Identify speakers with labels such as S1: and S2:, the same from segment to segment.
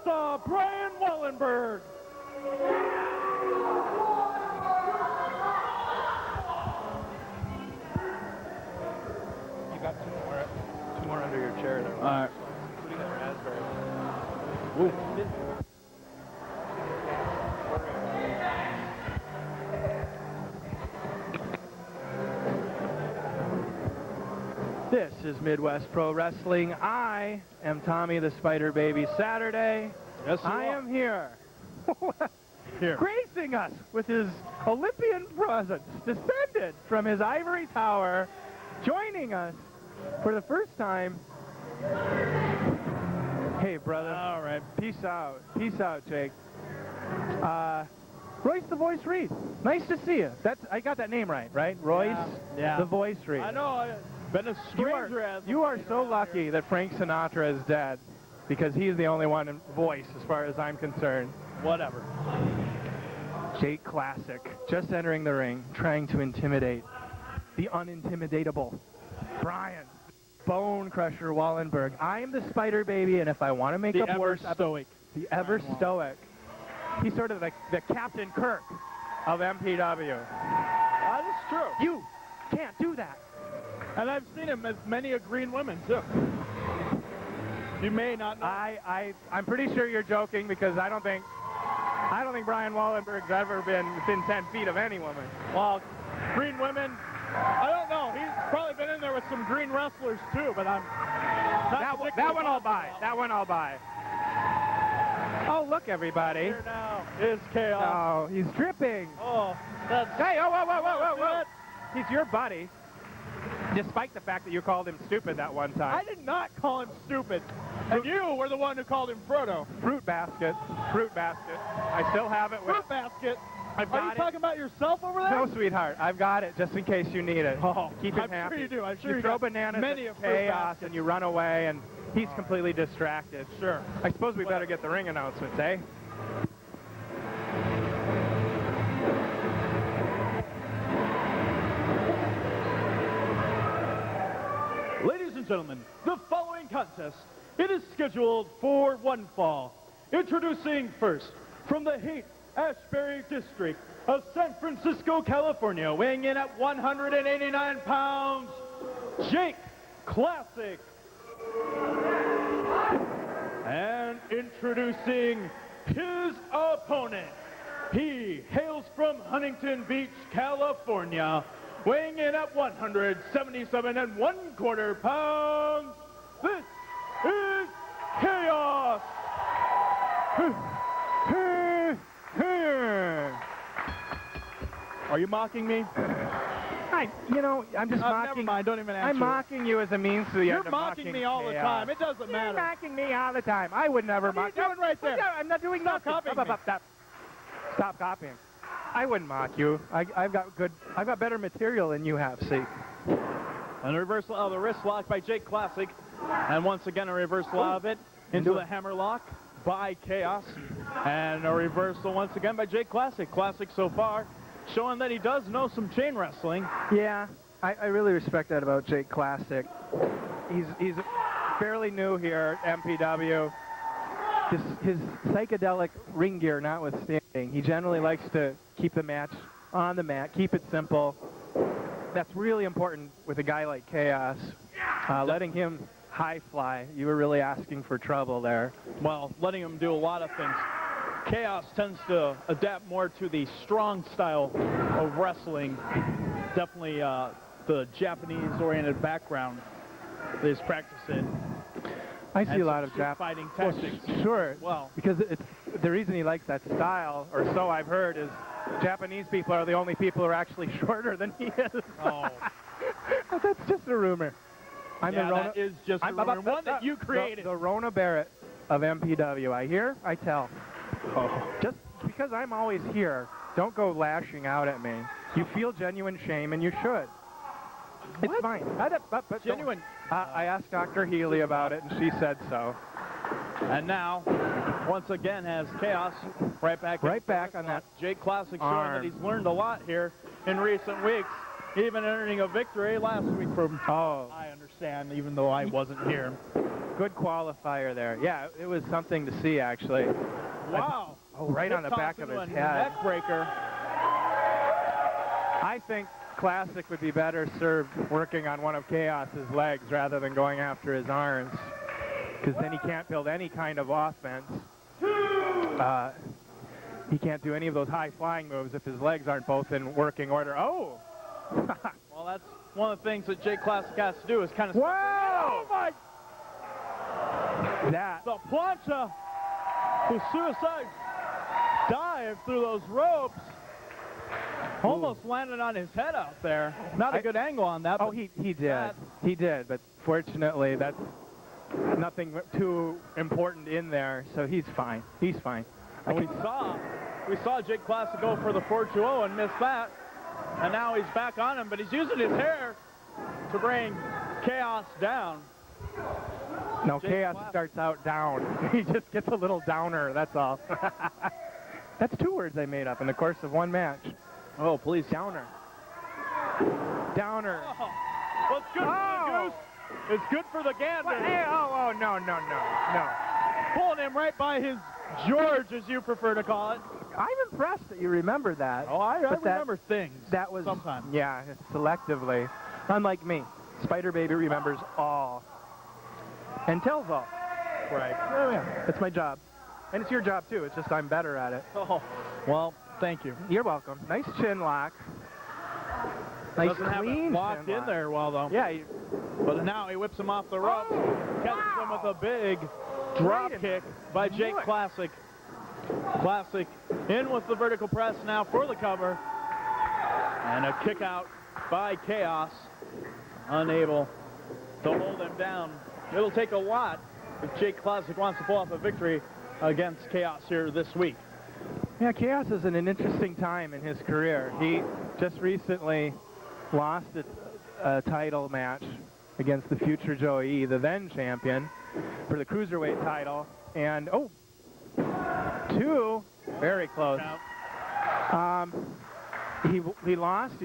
S1: Warsaw, Brian Wallenberg.
S2: You got two more under your chair there.
S1: All right.
S2: Including that raspberry.
S1: Ooh.
S2: This is Midwest Pro Wrestling. I am Tommy the Spiderbaby Saturday.
S1: Yes,
S2: I am here.
S1: Here.
S2: Gracing us with his Olympian presence, descended from his ivory tower, joining us for the first time. Hey, brother.
S1: All right.
S2: Peace out. Peace out, Jake. Royce the Voice Reed. Nice to see you. I got that name right? Royce
S1: Yeah.
S2: the Voice Reed.
S1: I know. I've been a stranger as
S2: You are so lucky that Frank Sinatra is dead, because he's the only one in voice as far as I'm concerned.
S1: Whatever.
S2: Jake Classic, just entering the ring, trying to intimidate the unintimidatable Brian Bone Crusher Wallenberg. I am the Spider Baby, and if I want to make up words,
S1: stoic.
S2: the ever stoic. He's sort of like the Captain Kirk of MPW.
S1: That is true.
S2: You can't do that.
S1: And I've seen him as many a green women, too. You may not know.
S2: I'm pretty sure you're joking, because I don't think Brian Wallenberg's ever been within 10 feet of any woman.
S1: Well, green women, I don't know. He's probably been in there with some green wrestlers, too, but I'm not
S2: That one I'll buy. That one I'll buy. Oh, look, everybody.
S1: Here now is Kaos.
S2: Oh, he's dripping.
S1: Oh, that's...
S2: Hey, whoa. He's your buddy, despite the fact that you called him stupid that one time.
S1: I did not call him stupid. And you were the one who called him Frodo.
S2: Fruit basket. I still have it.
S1: Fruit basket?
S2: I've
S1: Are
S2: got
S1: you
S2: it.
S1: talking about yourself over there?
S2: No, sweetheart. I've got it just in case you need it.
S1: Oh,
S2: Keep him
S1: I'm
S2: happy.
S1: sure you do. I'm sure
S2: you
S1: you
S2: throw
S1: got
S2: bananas
S1: many
S2: at
S1: of fruit
S2: Chaos
S1: baskets.
S2: and you run away, and he's completely distracted.
S1: Sure.
S2: I suppose we better get the ring announcements, eh?
S1: Ladies and gentlemen, the following contest, it is scheduled for one fall. Introducing first, from the Haight-Ashbury District of San Francisco, California, weighing in at 189 pounds, Jake Classic. And introducing his opponent, he hails from Huntington Beach, California, weighing in at 177 1/4 pounds, this is Kaos. Are you mocking me?
S2: I'm just mocking.
S1: Never mind, don't even answer.
S2: I'm mocking you as a means to the
S1: You're
S2: end of
S1: mocking me all the time. It doesn't
S2: You're
S1: matter.
S2: mocking me all the time. I would never
S1: What are
S2: mock
S1: you doing right there?
S2: I'm not doing
S1: Stop
S2: nothing.
S1: copying me.
S2: Stop copying. I wouldn't mock you. I've got better material than you have, see.
S1: And a reversal of the wrist lock by Jake Classic. And once again, a reversal of it into the hammer lock by Kaos. And a reversal once again by Jake Classic. Classic so far showing that he does know some chain wrestling.
S2: Yeah, I really respect that about Jake Classic. He's fairly new here at MPW. His psychedelic ring gear notwithstanding, he generally likes to keep the match on the mat, keep it simple. That's really important with a guy like Kaos. Letting him high fly, you were really asking for trouble there.
S1: Well, letting him do a lot of things. Kaos tends to adapt more to the strong style of wrestling. Definitely the Japanese-oriented background that he's practicing.
S2: I see a lot of
S1: fighting tactics.
S2: Sure.
S1: Well,
S2: because it's the reason he likes that style, or so I've heard, is Japanese people are the only people who are actually shorter than he is.
S1: Oh.
S2: That's just a rumor.
S1: That is just a rumor. One that you created.
S2: The Rona Barrett of MPW. I hear, I tell. Oh. Just because I'm always here, don't go lashing out at me. You feel genuine shame, and you should. It's fine. But
S1: Genuine.
S2: I asked Dr. Healy about it, and she said so.
S1: And now, once again, has Kaos right back on that Jake Classic, showing that he's learned a lot here in recent weeks, even earning a victory last week from.
S2: Oh,
S1: I understand. stand, even though I wasn't here.
S2: Good qualifier there. Yeah, it was something to see, actually.
S1: Wow.
S2: Right on the back of his head.
S1: Neck breaker.
S2: I think Classic would be better served working on one of Kaos's legs rather than going after his arms, because then he can't build any kind of offense. He can't do any of those high flying moves if his legs aren't both in working order. Oh!
S1: Well, that's one of the things that Jake Classic has to do is kind of...
S2: Wow!
S1: Oh, my...
S2: That.
S1: The plancha. The suicide dive through those ropes. Almost landed on his head out there. Not a good angle on that.
S2: Oh, he did. He did, but fortunately, that's nothing too important in there, so he's fine. He's fine.
S1: We saw Jake Classic go for the 420 and miss that. And now he's back on him, but he's using his hair to bring Kaos down.
S2: No, Kaos starts out down. He just gets a little downer, that's all. That's 2 words I made up in the course of one match.
S1: Oh, please.
S2: Downer. Downer.
S1: Oh, well, it's good for the goose. It's good for the gander.
S2: Hey, oh, no.
S1: Pulling him right by his George, as you prefer to call it.
S2: I'm impressed that you remember that.
S1: Oh, I remember things.
S2: That was
S1: sometimes.
S2: Yeah, selectively. Unlike me, Spiderbaby remembers all and tells all.
S1: Right.
S2: Yeah. It's my job, and it's your job too. It's just I'm better at it.
S1: Oh, well, thank you.
S2: You're welcome. Nice chin lock. Nice
S1: Doesn't have
S2: clean
S1: it locked
S2: chin
S1: in
S2: lock.
S1: there well though.
S2: Yeah.
S1: But now he whips him off the ropes, catches him with a big drop kick by Jake Classic. Classic in with the vertical press now for the cover. And a kick out by Kaos. Unable to hold him down. It'll take a lot if Jake Classic wants to pull off a victory against Kaos here this week.
S2: Yeah, Kaos is in an interesting time in his career. He just recently lost a title match against the future Joey, the then champion, for the cruiserweight title. And, 2, very close. He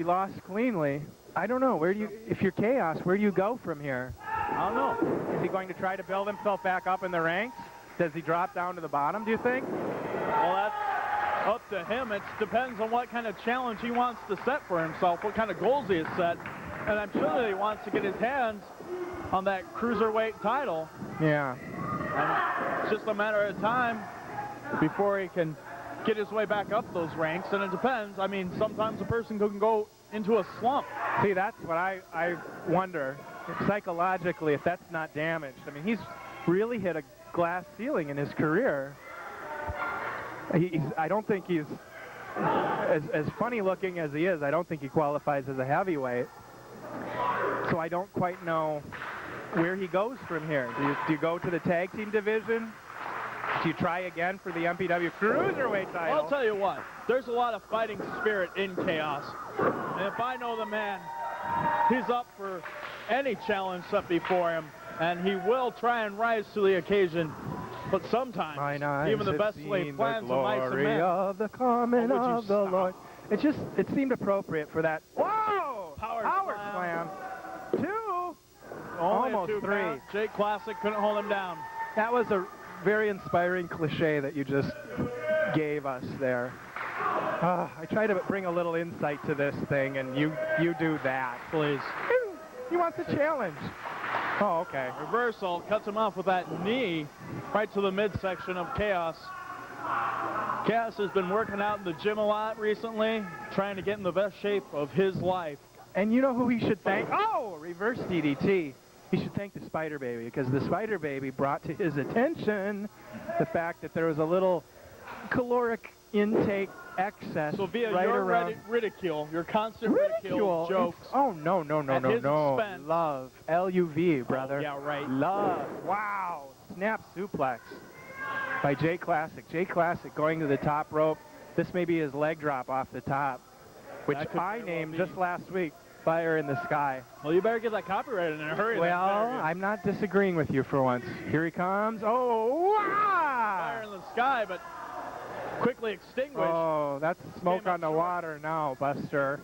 S2: lost cleanly. I don't know, if you're Kaos, where do you go from here?
S1: I don't know.
S2: Is he going to try to build himself back up in the ranks? Does he drop down to the bottom, do you think?
S1: Well, that's up to him. It depends on what kind of challenge he wants to set for himself, what kind of goals he has set. And I'm sure that he wants to get his hands on that cruiserweight title.
S2: Yeah.
S1: And it's just a matter of time before he can get his way back up those ranks. And it depends. I mean, sometimes a person can go into a slump.
S2: See, that's what I wonder, psychologically, if that's not damaged. I mean, he's really hit a glass ceiling in his career. I don't think he's, as funny looking as he is, I don't think he qualifies as a heavyweight. So I don't quite know where he goes from here. Do you go to the tag team division? Do you try again for the MPW Cruiserweight title?
S1: I'll tell you what, there's a lot of fighting spirit in Kaos. And if I know the man, he's up for any challenge set before him, and he will try and rise to the occasion. But sometimes, even the best laid plans of mice and men.
S2: Of the coming of the Lord. It seemed appropriate for that. Whoa! Power slam. 2. Almost 3.
S1: Count. Jake Classic couldn't hold him down.
S2: That was a very inspiring cliche that you just gave us there. I try to bring a little insight to this thing, and you do that.
S1: Please.
S2: He wants a challenge. Oh, okay.
S1: Reversal cuts him off with that knee right to the midsection of Kaos. Kaos has been working out in the gym a lot recently, trying to get in the best shape of his life.
S2: And you know who he should thank? Oh, reverse DDT. He should thank the Spiderbaby, because the Spiderbaby brought to his attention the fact that there was a little caloric intake excess.
S1: So via
S2: right
S1: your
S2: around
S1: ridicule, your constant ridicule jokes.
S2: Oh, no.
S1: Expense.
S2: Love. L-U-V, brother.
S1: Oh, yeah, right.
S2: Love. Wow. Snap suplex by Jake Classic. Jake Classic going to the top rope. This may be his leg drop off the top, which I named just last week, Fire in the Sky.
S1: Well, you better get that copyrighted in a hurry.
S2: Well, I'm not disagreeing with you for once. Here he comes. Oh, wow!
S1: Fire in the Sky, but quickly extinguished.
S2: Oh, that's smoke on the water now, Buster.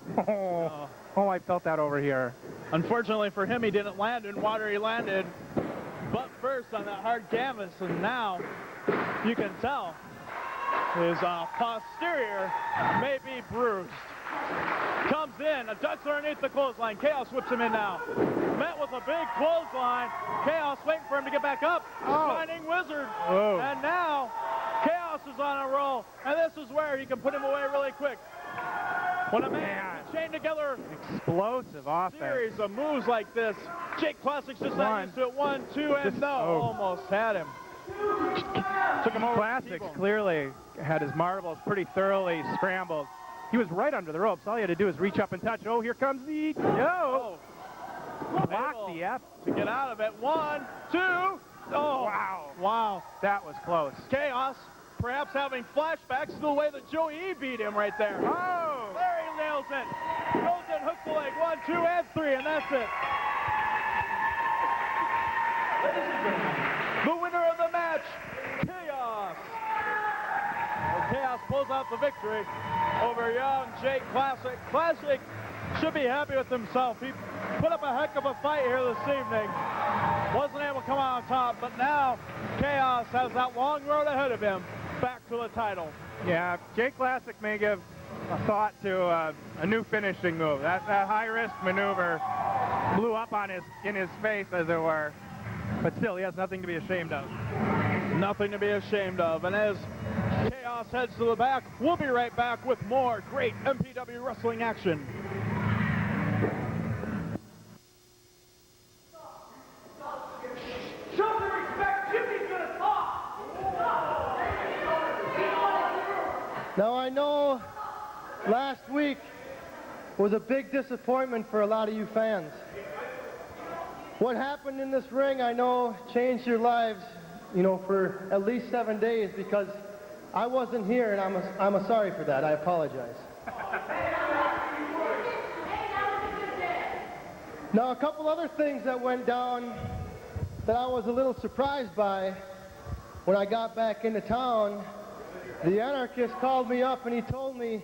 S2: Oh, I felt that over here.
S1: Unfortunately for him, he didn't land in water. He landed butt first on that hard canvas, and now you can tell his posterior may be bruised. Comes in, a ducks underneath the clothesline. Kaos whips him in now. Met with a big clothesline. Kaos waiting for him to get back up. Shining Wizard.
S2: Whoa.
S1: And now Kaos is on a roll, and this is where he can put him away really quick. When a man can chain together
S2: explosive offense.
S1: Series of moves like this, Jake Classic's just not used to it. 1, 2, and almost had him. Took him over.
S2: Classics clearly had his marbles pretty thoroughly scrambled. He was right under the ropes. All he had to do is reach up and touch. Oh, here comes the block the F
S1: to get out of it. 1, 2. Oh, wow.
S2: That was close.
S1: Kaos perhaps having flashbacks to the way that Joey beat him right there.
S2: Oh!
S1: There he nails it. Goes in, hooks the leg. 1, 2, and 3, and that's it. The winner of the match, Kaos. Kaos pulls out the victory over young Jake Classic. Classic should be happy with himself. He put up a heck of a fight here this evening. Wasn't able to come out on top, but now Kaos has that long road ahead of him back to the title.
S2: Yeah, Jake Classic may give a thought to a new finishing move. That high-risk maneuver blew up in his face, as it were. But still, he has nothing to be ashamed of.
S1: Nothing to be ashamed of. And as Kaos heads to the back, we'll be right back with more great MPW wrestling action. Show the respect. Jimmy's gonna talk.
S3: Now I know last week was a big disappointment for a lot of you fans. What happened in this ring, I know, changed your lives, for at least 7 days, because I wasn't here, and I'm sorry for that. I apologize. Now, a couple other things that went down that I was a little surprised by when I got back into town. The anarchist called me up and he told me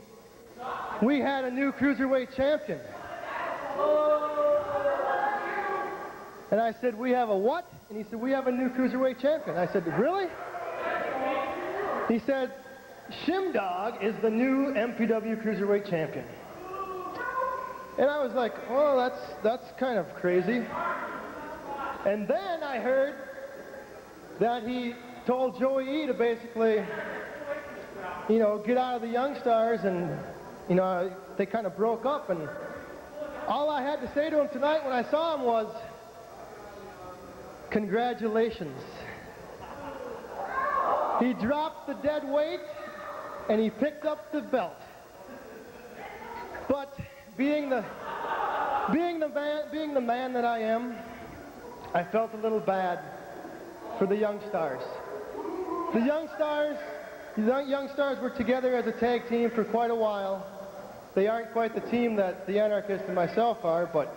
S3: we had a new cruiserweight champion. And I said, we have a what? And he said, we have a new cruiserweight champion. I said, really? He said, Shimdog is the new MPW cruiserweight champion. And I was like, well, that's kind of crazy. And then I heard that he told Joey E to basically, get out of the Young Stars, and, they kind of broke up. And all I had to say to him tonight when I saw him was, congratulations. He dropped the dead weight and he picked up the belt. But being the man that I am, I felt a little bad for the Young Stars. The Young Stars were together as a tag team for quite a while. They aren't quite the team that the Anarchist and myself are, but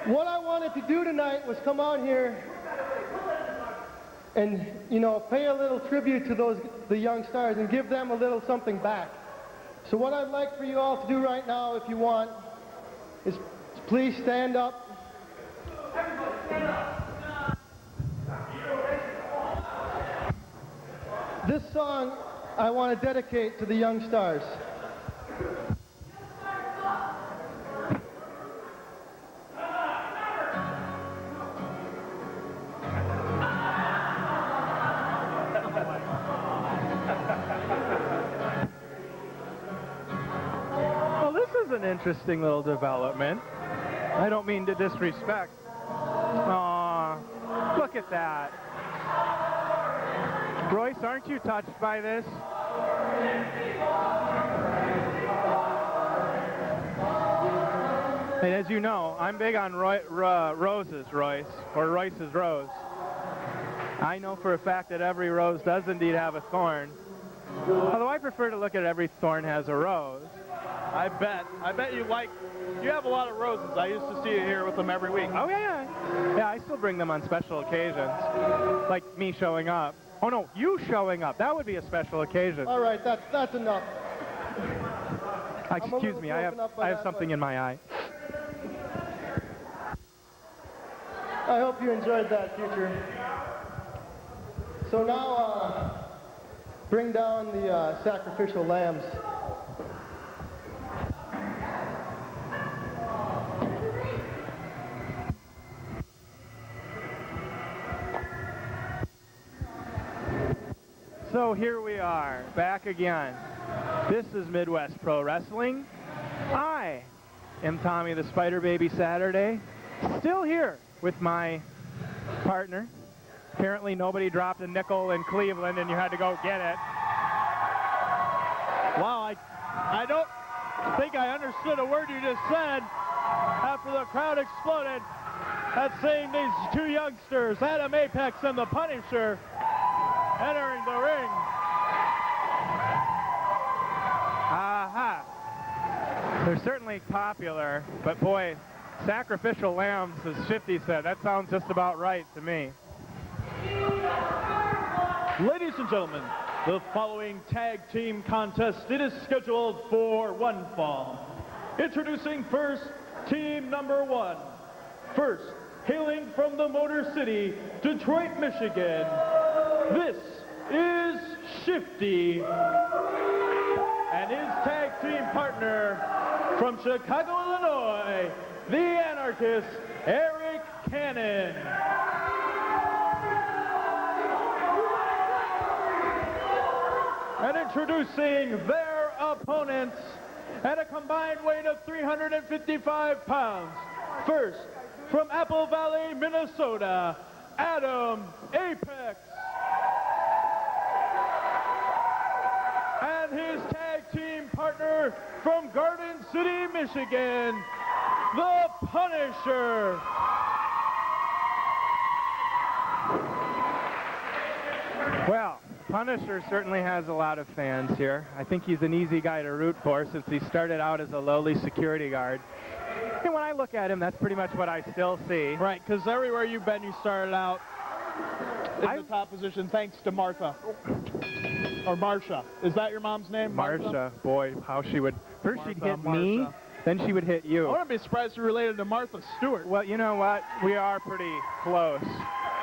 S3: what I wanted to do tonight was come out here and, pay a little tribute to the Young Stars and give them a little something back. So what I'd like for you all to do right now, if you want, is please stand up. This song I want to dedicate to the Young Stars.
S2: Well, this is an interesting little development. I don't mean to disrespect. Aw, look at that. Royce, aren't you touched by this? And as you know, I'm big on roses, Royce, or Royce's rose. I know for a fact that every rose does indeed have a thorn. Although I prefer to look at every thorn has a rose.
S1: I bet you have a lot of roses. I used to see you here with them every week.
S2: Oh, yeah. Yeah, I still bring them on special occasions, like me showing up. Oh, no, you showing up. That would be a special occasion.
S3: All right, that's enough.
S2: Excuse me, I have something in my eye.
S3: I hope you enjoyed that, Future. So now, bring down the sacrificial lambs.
S2: So here we are, back again. This is Midwest Pro Wrestling. I am Tommy the Spiderbaby Saturday, still here with my partner. Apparently nobody dropped a nickel in Cleveland and you had to go get it.
S1: Wow, I don't think I understood a word you just said after the crowd exploded at seeing these two youngsters, Adam Apex and the Punisher, entering the ring.
S2: Aha. They're certainly popular, but boy, sacrificial lambs, as Shifty said, that sounds just about right to me.
S1: Ladies and gentlemen, the following tag team contest, it is scheduled for one fall. Introducing first, team number 1. First, hailing from the Motor City, Detroit, Michigan, this is Shifty. And his tag team partner from Chicago, Illinois, the anarchist, Arik Cannon. And introducing their opponents at a combined weight of 355 pounds. First, from Apple Valley, Minnesota, Adam Apex. And his tag team partner from Garden City, Michigan, the Punisher.
S2: Well, Punisher certainly has a lot of fans here. I think he's an easy guy to root for since he started out as a lowly security guard. And when I look at him, that's pretty much what I still see.
S1: Right, because everywhere you've been, you started out in the top position thanks to Martha. Or Marsha. Is that your mom's name?
S2: Marsha, boy, how she would... First she'd hit me,
S1: Marsha.
S2: then she would hit you.
S1: I wouldn't be surprised if you're related to Martha Stewart.
S2: Well, you know what? We are pretty close.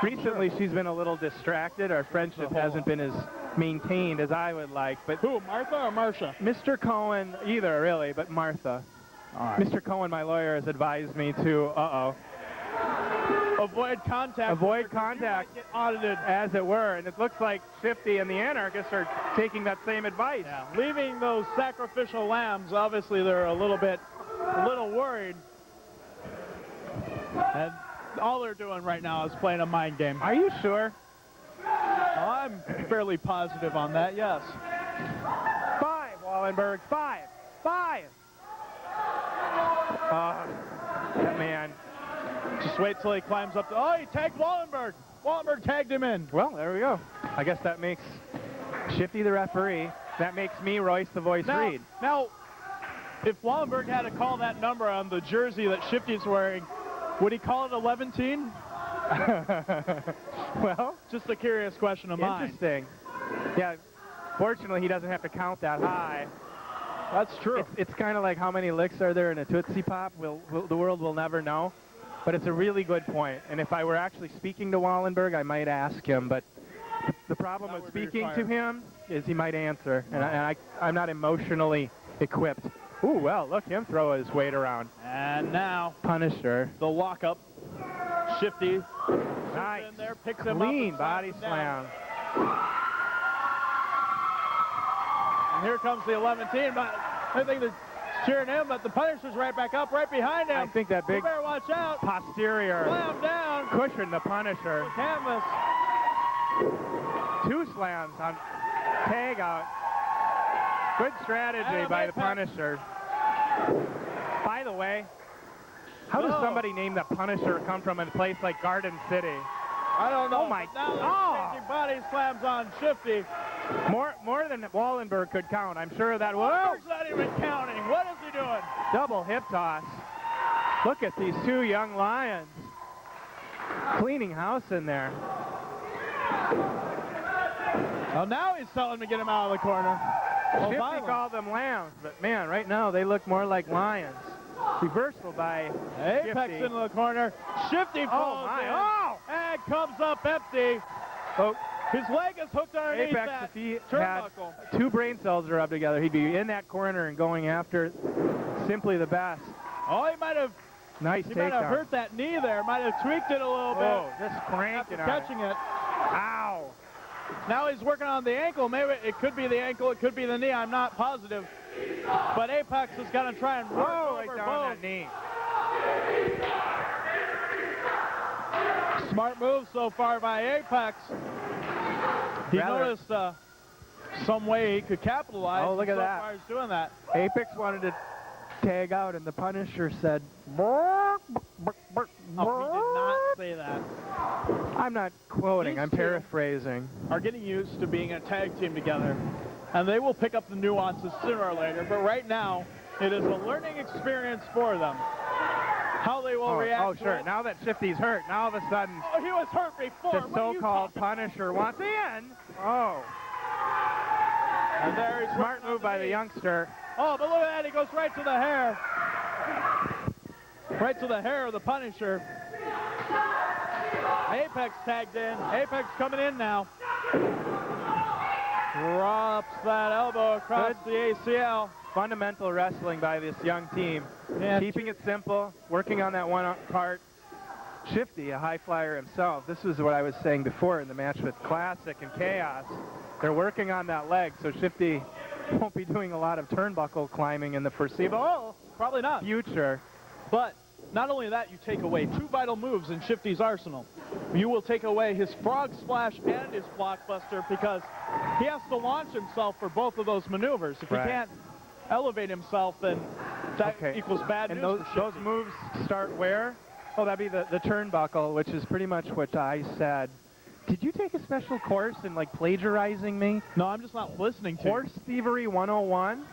S2: Recently, she's been a little distracted. Our friendship hasn't been as maintained as I would like. But
S1: who, Martha or Marsha?
S2: Mr. Cohen, either really, but Martha.
S1: All right.
S2: Mr. Cohen, my lawyer, has advised me to,
S1: avoid contact.
S2: Avoid contact.
S1: You might get audited.
S2: As it were. And it looks like Shifty and the anarchists are taking that same advice.
S1: Yeah. Leaving those sacrificial lambs, obviously they're a little worried. And all they're doing right now is playing a mind game.
S2: Are you sure?
S1: Well, I'm fairly positive on that, yes.
S2: 5, Wallenberg. 5. Man.
S1: Just wait till he climbs up. Oh, he tagged Wallenberg. Wallenberg tagged him in.
S2: Well, there we go. I guess that makes Shifty the referee. That makes me Royce the voice read.
S1: Now, if Wallenberg had to call that number on the jersey that Shifty's wearing, would he call it 11-teen?
S2: Well,
S1: just a curious question of mine.
S2: Interesting. Yeah, fortunately he doesn't have to count that high.
S1: That's true.
S2: It's kind of like how many licks are there in a Tootsie Pop? The world will never know. But it's a really good point. And if I were actually speaking to Wallenberg, I might ask him. But the problem with speaking to him is he might answer. And I'm not emotionally equipped. Ooh, well, look him throw his weight around.
S1: And now,
S2: Punisher.
S1: The lockup. Shifty.
S2: Nice.
S1: In there, picks him up.
S2: Clean body slam.
S1: And here comes the 11-teen. But I think they're cheering him, but the Punisher's right back up, right behind him.
S2: I think that big
S1: better watch out.
S2: Posterior
S1: slam down.
S2: Cushion the Punisher.
S1: Canvas.
S2: 2 slams on tag out. Good strategy by the Punisher. By the way, how does somebody named the Punisher come from a place like Garden City?
S1: I don't know.
S2: Oh my!
S1: Now body slams on Shifty.
S2: More than Wallenberg could count. I'm sure that will.
S1: Wallenberg's not even counting. What is he doing?
S2: Double hip toss. Look at these 2 young lions cleaning house in there.
S1: Well, now he's telling him to get him out of the corner.
S2: Shifty called them lambs, but man, right now they look more like lions. Reversal by
S1: Apex
S2: Shifty.
S1: into the corner. Shifty falls in.
S2: Oh!
S1: And comes up empty.
S2: Oh,
S1: His leg is hooked underneath
S2: Apex,
S1: that
S2: if he had
S1: turnbuckle.
S2: 2 brain cells rubbed together, he'd be in that corner and going after simply the best.
S1: Oh, he might have
S2: Nice
S1: might have
S2: takedown.
S1: hurt that knee there. Might have tweaked it a little
S2: Oh,
S1: bit.
S2: just cranking
S1: After
S2: on
S1: catching it.
S2: Ow!
S1: Now he's working on the ankle. Maybe it could be the ankle, it could be the knee. I'm not positive. But Apex is going to try and work
S2: Right
S1: over
S2: down
S1: both.
S2: that knee.
S1: Smart move so far by Apex. He noticed some way he could capitalize.
S2: Oh, look at
S1: so
S2: that.
S1: far he's doing that.
S2: Apex wanted to tag out, and the Punisher said,
S1: Oh, he did not say that.
S2: I'm not quoting,
S1: These
S2: I'm
S1: two
S2: paraphrasing.
S1: Are getting used to being a tag team together. And they will pick up the nuances sooner or later. But right now, it is a learning experience for them. How they will react
S2: Oh,
S1: to
S2: sure.
S1: it.
S2: Now that Shifty's hurt, now all of a sudden,
S1: Oh, he was hurt before.
S2: the
S1: What are you
S2: so-called
S1: talking-
S2: Punisher wants in. Oh,
S1: And there he's
S2: smart
S1: working on
S2: move by the
S1: knee.
S2: youngster.
S1: Oh, but look at that. He goes right to the hair. Right to the hair of the Punisher. Apex tagged in. Apex coming in now. Drops that elbow across the ACL.
S2: Fundamental wrestling by this young team.
S1: Yeah,
S2: Keeping it simple, working on that one part. Shifty, a high flyer himself. This was what I was saying before in the match with Classic and Kaos. They're working on that leg, so Shifty won't be doing a lot of turnbuckle climbing in the foreseeable
S1: probably not.
S2: future.
S1: But not only that, you take away 2 vital moves in Shifty's arsenal. You will take away his frog splash and his blockbuster because he has to launch himself for both of those maneuvers. If he can't elevate himself, then that equals bad
S2: And
S1: news.
S2: those moves start where? Oh, that'd be the turnbuckle, which is pretty much what I said. Did you take a special course in, like, plagiarizing me?
S1: No, I'm just not listening to you.
S2: Horse Thievery 101?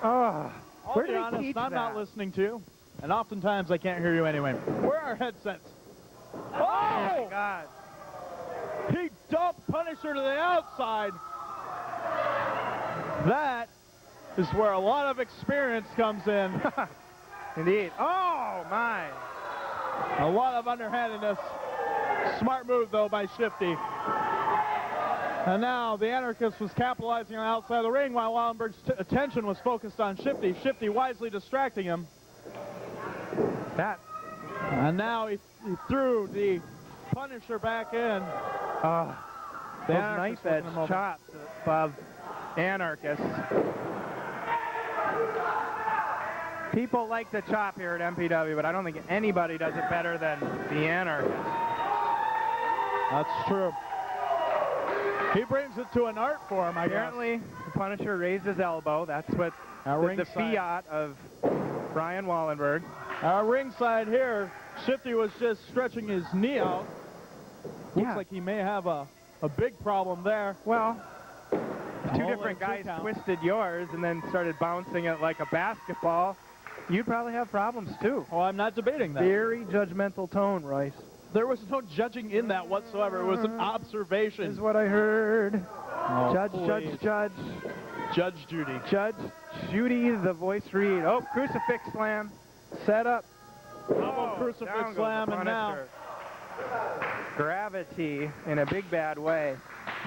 S2: Oh,
S1: I'll
S2: where
S1: be
S2: did they
S1: honest,
S2: teach
S1: I'm
S2: that?
S1: not listening to you. And oftentimes I can't hear you anyway. Where are our headsets?
S2: Oh, my God.
S1: He dumped Punisher to the outside. That is where a lot of experience comes in.
S2: Indeed. Oh, my.
S1: A lot of underhandedness. Smart move, though, by Shifty. And now the Anarchist was capitalizing on the outside of the ring while Wallenberg's attention was focused on Shifty. Shifty wisely distracting him.
S2: That.
S1: And now he threw the Punisher back in.
S2: Those
S1: The
S2: knife
S1: Anarchist
S2: edge
S1: wasn't a moment.
S2: chops above Anarchist. People like to chop here at MPW, but I don't think anybody does it better than the Anarchist.
S1: That's true. He brings it to an art form, I guess.
S2: Apparently, the Punisher raised his elbow. That's what the
S1: ringside.
S2: fiat of Brian Wallenberg.
S1: Ringside here, Shifty was just stretching his knee out. Looks like he may have a big problem there.
S2: Well, if two
S1: Only
S2: different
S1: 2
S2: guys
S1: count.
S2: twisted yours and then started bouncing it like a basketball, you'd probably have problems too.
S1: Oh, I'm not debating that.
S2: Very judgmental tone, Royce.
S1: There was no judging in that whatsoever. It was an observation.
S2: Is what I heard.
S1: Oh,
S2: Judge,
S1: please.
S2: Judge, Judge.
S1: Judge Judy.
S2: Judge Judy, the voice read. Oh, crucifix slam. Set up.
S1: Double crucifix
S2: down goes
S1: slam,
S2: the
S1: and now
S2: Punisher. Gravity in a big bad way.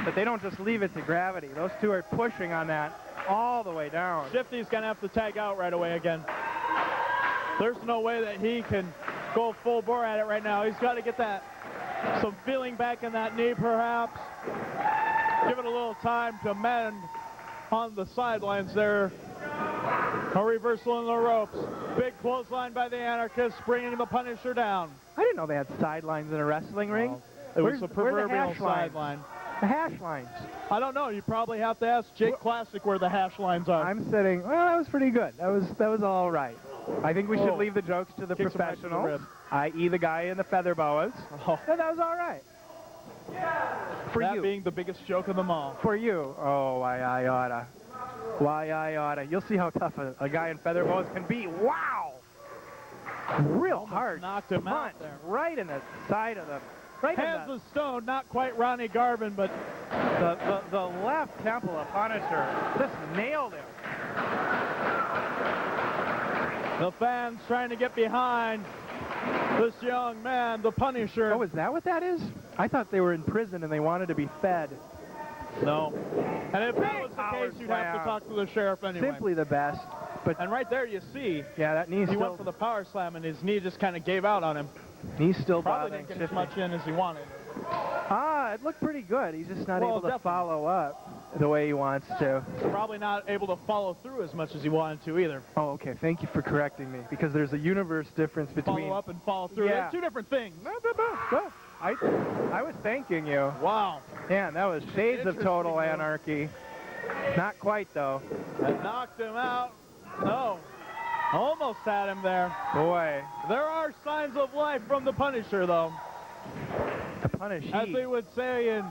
S2: But they don't just leave it to gravity. Those two are pushing on that all the way down.
S1: Shifty's going to have to tag out right away again. There's no way that he can go full bore at it right now. He's got to get some feeling back in that knee, perhaps. Give it a little time to mend on the sidelines there. A reversal in the ropes. Big clothesline by the Anarchist, bringing the Punisher down.
S2: I didn't know they had sidelines in a wrestling ring.
S1: It was
S2: Where's
S1: a
S2: the
S1: proverbial
S2: hash lines?
S1: sideline.
S2: The hash lines.
S1: I don't know. You probably have to ask Jake Classic where the hash lines are.
S2: I'm sitting, well, that was pretty good. That was all right. I think we should leave the jokes to the
S1: Kicks him right to the
S2: professionals,
S1: rib.
S2: i.e. the guy in the feather boas.
S1: Oh.
S2: And that was all right. For
S1: that
S2: you.
S1: being the biggest joke of them all.
S2: For you. Oh, why I oughta. Why I oughta. You'll see how tough a guy in feather boas can be. Wow! Real hard.
S1: knocked him out
S2: punch
S1: there.
S2: right in the side of the Right in
S1: Hands
S2: the,
S1: of stone, not quite Ronnie Garvin, but
S2: the left temple of Punisher just nailed him.
S1: the fans trying to get behind this young man, the Punisher.
S2: Oh, is that what that is? I thought they were in prison and they wanted to be fed.
S1: No. And if that
S2: Big
S1: was the
S2: power
S1: case, you'd have to
S2: slam.
S1: talk to the sheriff anyway.
S2: Simply the best. But
S1: And right there you see,
S2: yeah, that knee's
S1: he
S2: still,
S1: went for the power slam and his knee just kind of gave out on him.
S2: knee's still
S1: Probably
S2: bothering
S1: didn't get as
S2: Shifty.
S1: much in as he wanted.
S2: It looked pretty good. He's just not
S1: Well,
S2: able to
S1: definitely.
S2: follow up the way he wants to.
S1: Probably not able to follow through as much as he wanted to either.
S2: Oh, okay. Thank you for correcting me, because there's a universe difference between...
S1: Follow up and follow through.
S2: Yeah.
S1: They're two different things.
S2: I was thanking you.
S1: Wow.
S2: Man, that was shades of total
S1: Interesting, though.
S2: anarchy. Not quite, though.
S1: That knocked him out. No. Almost had him there.
S2: Boy,
S1: There are signs of life from the Punisher, though.
S2: the punish
S1: As
S2: heat.
S1: they would say in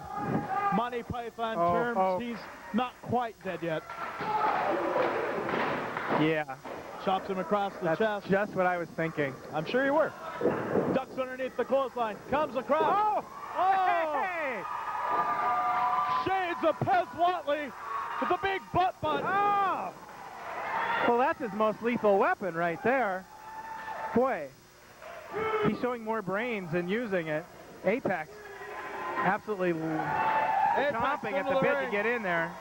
S1: Monty Python terms, he's not quite dead yet.
S2: Yeah,
S1: Chops him across the
S2: that's
S1: chest.
S2: just what I was thinking.
S1: I'm sure you were. Ducks underneath the clothesline. Comes across. Oh!
S2: Hey!
S1: Shades of Pez Watley with a big butt butt.
S2: Oh! Well, that's his most lethal weapon right there. Boy, he's showing more brains than using it. Apex absolutely chomping at
S1: under
S2: the bit
S1: ring.
S2: to get in there.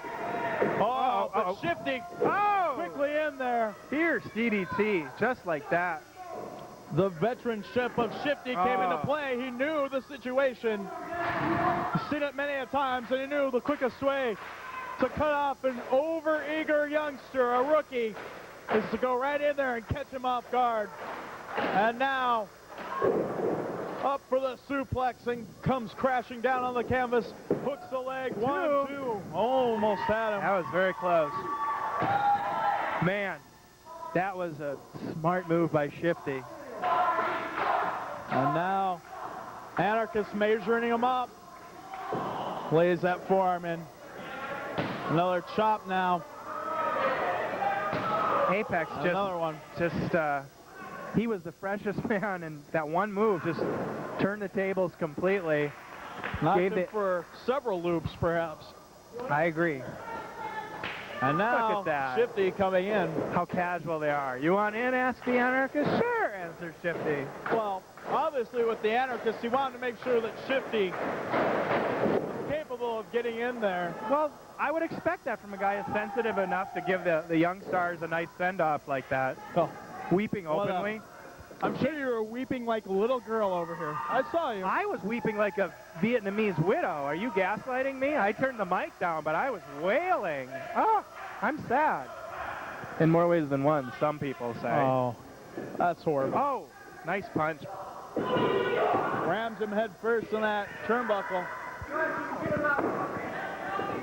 S1: Oh, but
S2: Uh-oh.
S1: Shifty
S2: Oh!
S1: quickly in there.
S2: Fierce DDT, just like that.
S1: The veteranship of Shifty came into
S2: Oh.
S1: play. He knew the situation. He's seen it many a times, and he knew the quickest way to cut off an overeager youngster, a rookie, is to go right in there and catch him off guard. And now, up for the suplex and comes crashing down on the canvas. Hooks the leg. 1, 2. Almost had him.
S2: That was very close. Man, that was a smart move by Shifty.
S1: And now, Anarchist measuring him up. Lays that forearm in. Another chop now.
S2: Apex
S1: Another one.
S2: he was the freshest man, and that one move just turned the tables completely.
S1: Knocked
S2: Gave
S1: him
S2: it-
S1: for several loops, perhaps.
S2: I agree.
S1: And now,
S2: Look at that.
S1: Shifty coming in.
S2: How casual they are. You want in, ask the Anarchist? Sure, answered Shifty.
S1: Well, obviously with the Anarchist, he wanted to make sure that Shifty was capable of getting in there.
S2: Well, I would expect that from a guy as sensitive enough to give the young stars a nice send-off like that.
S1: Oh,
S2: Weeping
S1: What,
S2: openly.
S1: I'm sure you were weeping like a little girl over here. I saw you.
S2: I was weeping like a Vietnamese widow. Are you gaslighting me? I turned the mic down, but I was wailing. Oh, I'm sad. In more ways than one, some people say.
S1: Oh, that's horrible.
S2: Oh, nice punch.
S1: Rams him head first in that turnbuckle.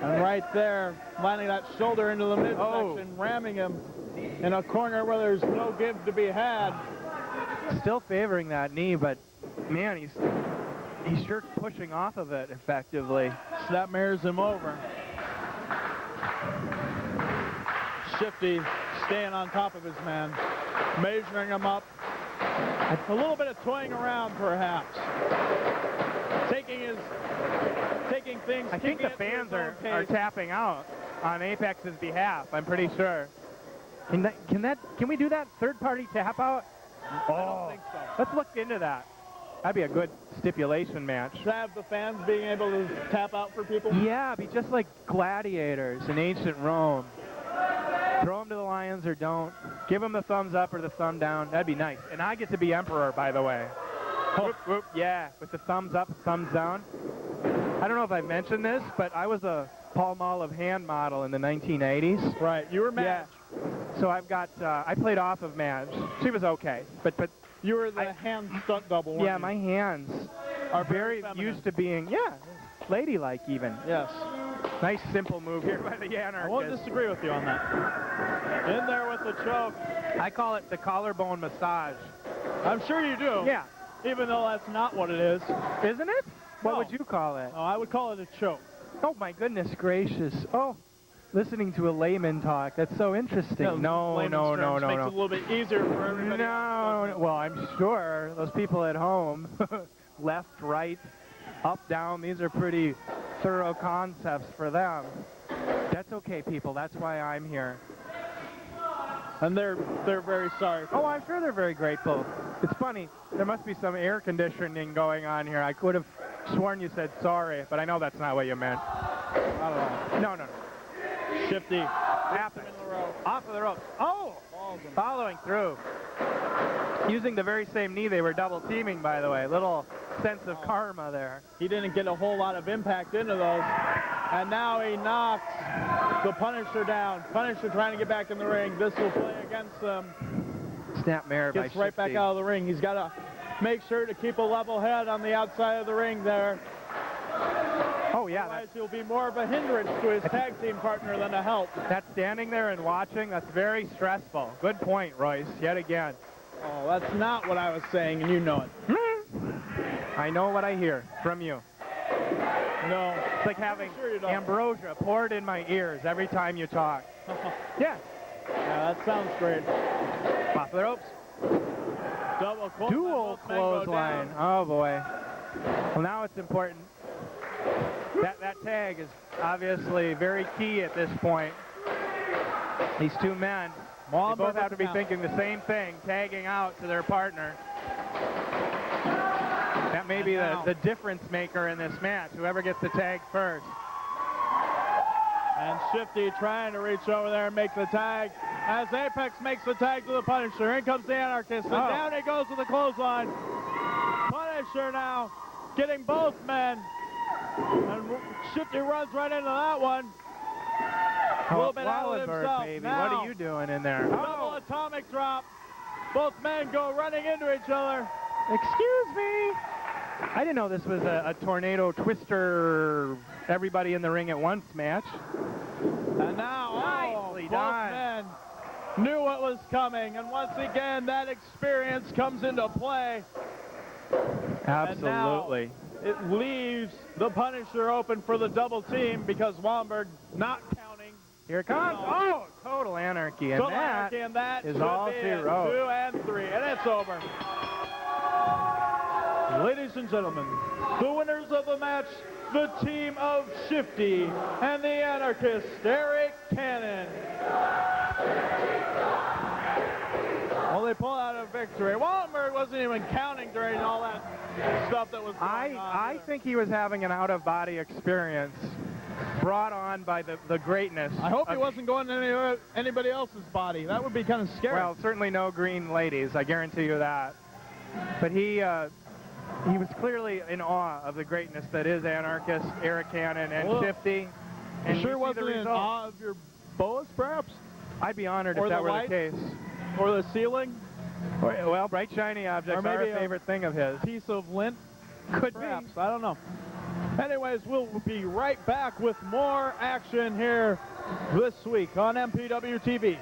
S1: And right there, landing that shoulder into the midsection, ramming him in a corner where there's no give to be had.
S2: Still favoring that knee, but man, he's sure pushing off of it effectively.
S1: That mirrors him over. Shifty staying on top of his man, measuring him up. A little bit of toying around, perhaps. Taking things.
S2: I think the fans are tapping out on Apex's behalf. I'm pretty sure. Can we do that third-party tap out?
S1: I don't think so.
S2: Let's look into that. That'd be a good stipulation match.
S1: To have the fans being able to tap out for people.
S2: Yeah, be just like gladiators in ancient Rome. Throw them to the lions or don't. Give them the thumbs up or the thumb down. That'd be nice. And I get to be emperor, by the way. Whoop, whoop, yeah, with the thumbs up, thumbs down. I don't know if I mentioned this, but I was a Paul Olive hand model in the 1980s.
S1: Right, you were Madge.
S2: Yeah. So I've got, I played off of Madge. She was okay, but
S1: You were the hand stunt double, weren't
S2: yeah,
S1: you?
S2: my hands are very
S1: feminine.
S2: used to being, ladylike even.
S1: Yes.
S2: Nice simple move here by the Anarchist.
S1: I won't disagree with you on that. In there with the choke.
S2: I call it the collarbone massage.
S1: I'm sure you do.
S2: Yeah.
S1: Even though that's not what it is.
S2: Isn't it? What
S1: No.
S2: would you call it?
S1: Oh, I would call it a choke.
S2: Oh, my goodness gracious. Oh, listening to a layman talk. That's so interesting. No.
S1: Makes it a little bit easier for everybody.
S2: No. Well, I'm sure those people at home, left, right, up, down. These are pretty thorough concepts for them. That's okay, people. That's why I'm here.
S1: And they're very sorry.
S2: Oh, I'm sure they're very grateful. It's funny. There must be some air conditioning going on here. I could have sworn you said sorry, but I know that's not what you meant.
S1: I don't know.
S2: No.
S1: Shifty.
S2: Happens. Off of the ropes. Oh! Following through. Using the very same knee they were double teaming, by the way. Little sense of karma there.
S1: He didn't get a whole lot of impact into those. And now he knocks the Punisher down. Punisher trying to get back in the ring. This will play against them.
S2: Snapmare by
S1: Gets right back
S2: Shifty.
S1: out of the ring. He's got to make sure to keep a level head on the outside of the ring there.
S2: Oh, yeah.
S1: Otherwise, he'll be more of a hindrance to his tag team partner than a help.
S2: That's standing there and watching. That's very stressful. Good point, Royce, yet again.
S1: Oh, that's not what I was saying, and you know it.
S2: I know what I hear from you.
S1: No.
S2: It's like having
S1: Sure you don't.
S2: ambrosia poured in my ears every time you talk. Yeah.
S1: Yeah, that sounds great.
S2: Off the ropes.
S1: Double clothesline.
S2: Dual
S1: Both men go
S2: clothesline.
S1: down.
S2: Oh, boy. Well, now it's important. That tag is obviously very key at this point. These two men, they both have to be thinking the same thing, tagging out to their partner. That may be the difference maker in this match, whoever gets the tag first.
S1: And Shifty trying to reach over there and make the tag. As Apex makes the tag to the Punisher. In comes the Anarchist. And down he goes with the clothesline. Punisher now getting both men. And Shifty runs right into that one. A little bit out of
S2: Wallenberg,
S1: himself.
S2: baby.
S1: Now,
S2: What are you doing in there?
S1: double atomic drop. Both men go running into each other.
S2: Excuse me. I didn't know this was a tornado twister, everybody in the ring at once match.
S1: And now,
S2: Nicely
S1: both
S2: done.
S1: men knew what was coming. And once again, that experience comes into play.
S2: Absolutely.
S1: It leaves the Punisher open for the double team because Wallenberg not counting.
S2: Here it comes. Oh, total anarchy. And
S1: Total
S2: that
S1: anarchy, and that
S2: is
S1: should
S2: all
S1: be
S2: she
S1: it.
S2: wrote.
S1: 2 and 3, and it's over. Ladies and gentlemen, the winners of the match, the team of Shifty and the Anarchist, Arik Cannon. Well, they pull out a victory. Wallenberg wasn't even counting during all that stuff that was going on.
S2: I think he was having an out-of-body experience brought on by the greatness.
S1: I hope he wasn't going to anybody else's body. That would be kind of scary.
S2: Well, certainly no green ladies, I guarantee you that. But he was clearly in awe of the greatness that is Anarchist, Arik Cannon, and Shifty. And
S1: you sure
S2: you see
S1: wasn't
S2: the
S1: in
S2: result.
S1: awe of your boas, perhaps?
S2: I'd be honored
S1: Or
S2: if that
S1: the
S2: were
S1: lights?
S2: the case.
S1: Or the ceiling?
S2: Well, bright, shiny objects
S1: Or
S2: are
S1: maybe
S2: a favorite thing of his.
S1: Piece of lint?
S2: Could
S1: Perhaps.
S2: be.
S1: I don't know. Anyways, we'll be right back with more action here this week on MPW TV.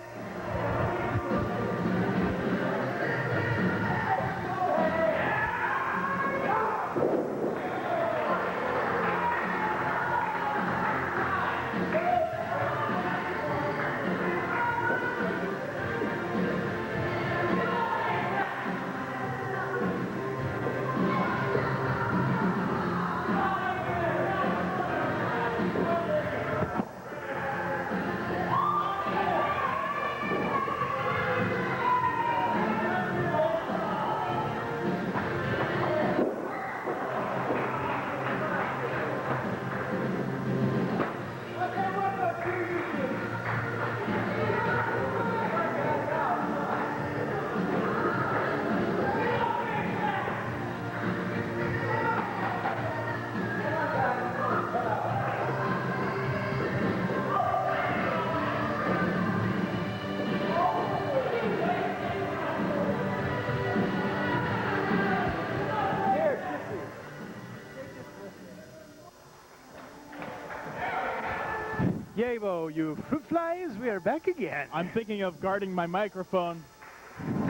S2: Yabo, you fruit flies, we are back again.
S1: I'm thinking of guarding my microphone,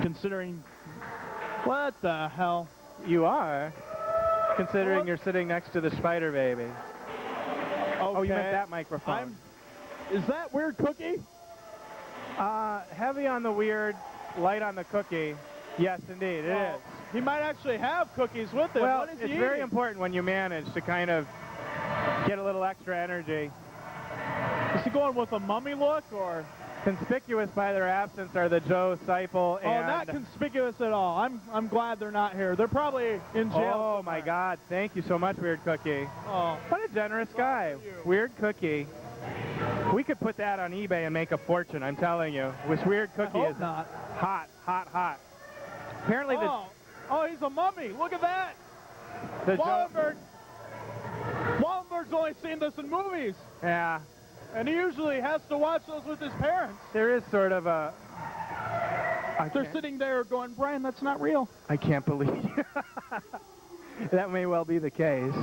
S1: considering... What the hell?
S2: You are, considering
S1: What?
S2: you're sitting next to the Spiderbaby. Oh, you meant that microphone.
S1: Is that Weird Cookie?
S2: Heavy on the weird, light on the cookie. Yes, indeed, it is.
S1: He might actually have cookies with him.
S2: Well,
S1: What is he
S2: it's very
S1: eating?
S2: important when you manage to kind of get a little extra energy.
S1: Is he going with a mummy look, or?
S2: Conspicuous by their absence are the Joe Seipel and...
S1: Oh, not conspicuous at all. I'm glad they're not here. They're probably in jail
S2: Oh,
S1: somewhere.
S2: my God. Thank you so much, Weird Cookie.
S1: Oh.
S2: What a generous guy. Weird Cookie. We could put that on eBay and make a fortune, I'm telling you. This Weird Cookie
S1: hope
S2: is
S1: not.
S2: hot, hot, hot. Apparently
S1: Oh, he's a mummy. Look at that.
S2: the
S1: Wallenberg. Wallenberg's only seen this in movies.
S2: Yeah,
S1: And he usually has to watch those with his parents.
S2: there is sort of a...
S1: They're sitting there going, Brian, that's not real.
S2: I can't believe that may well be the case.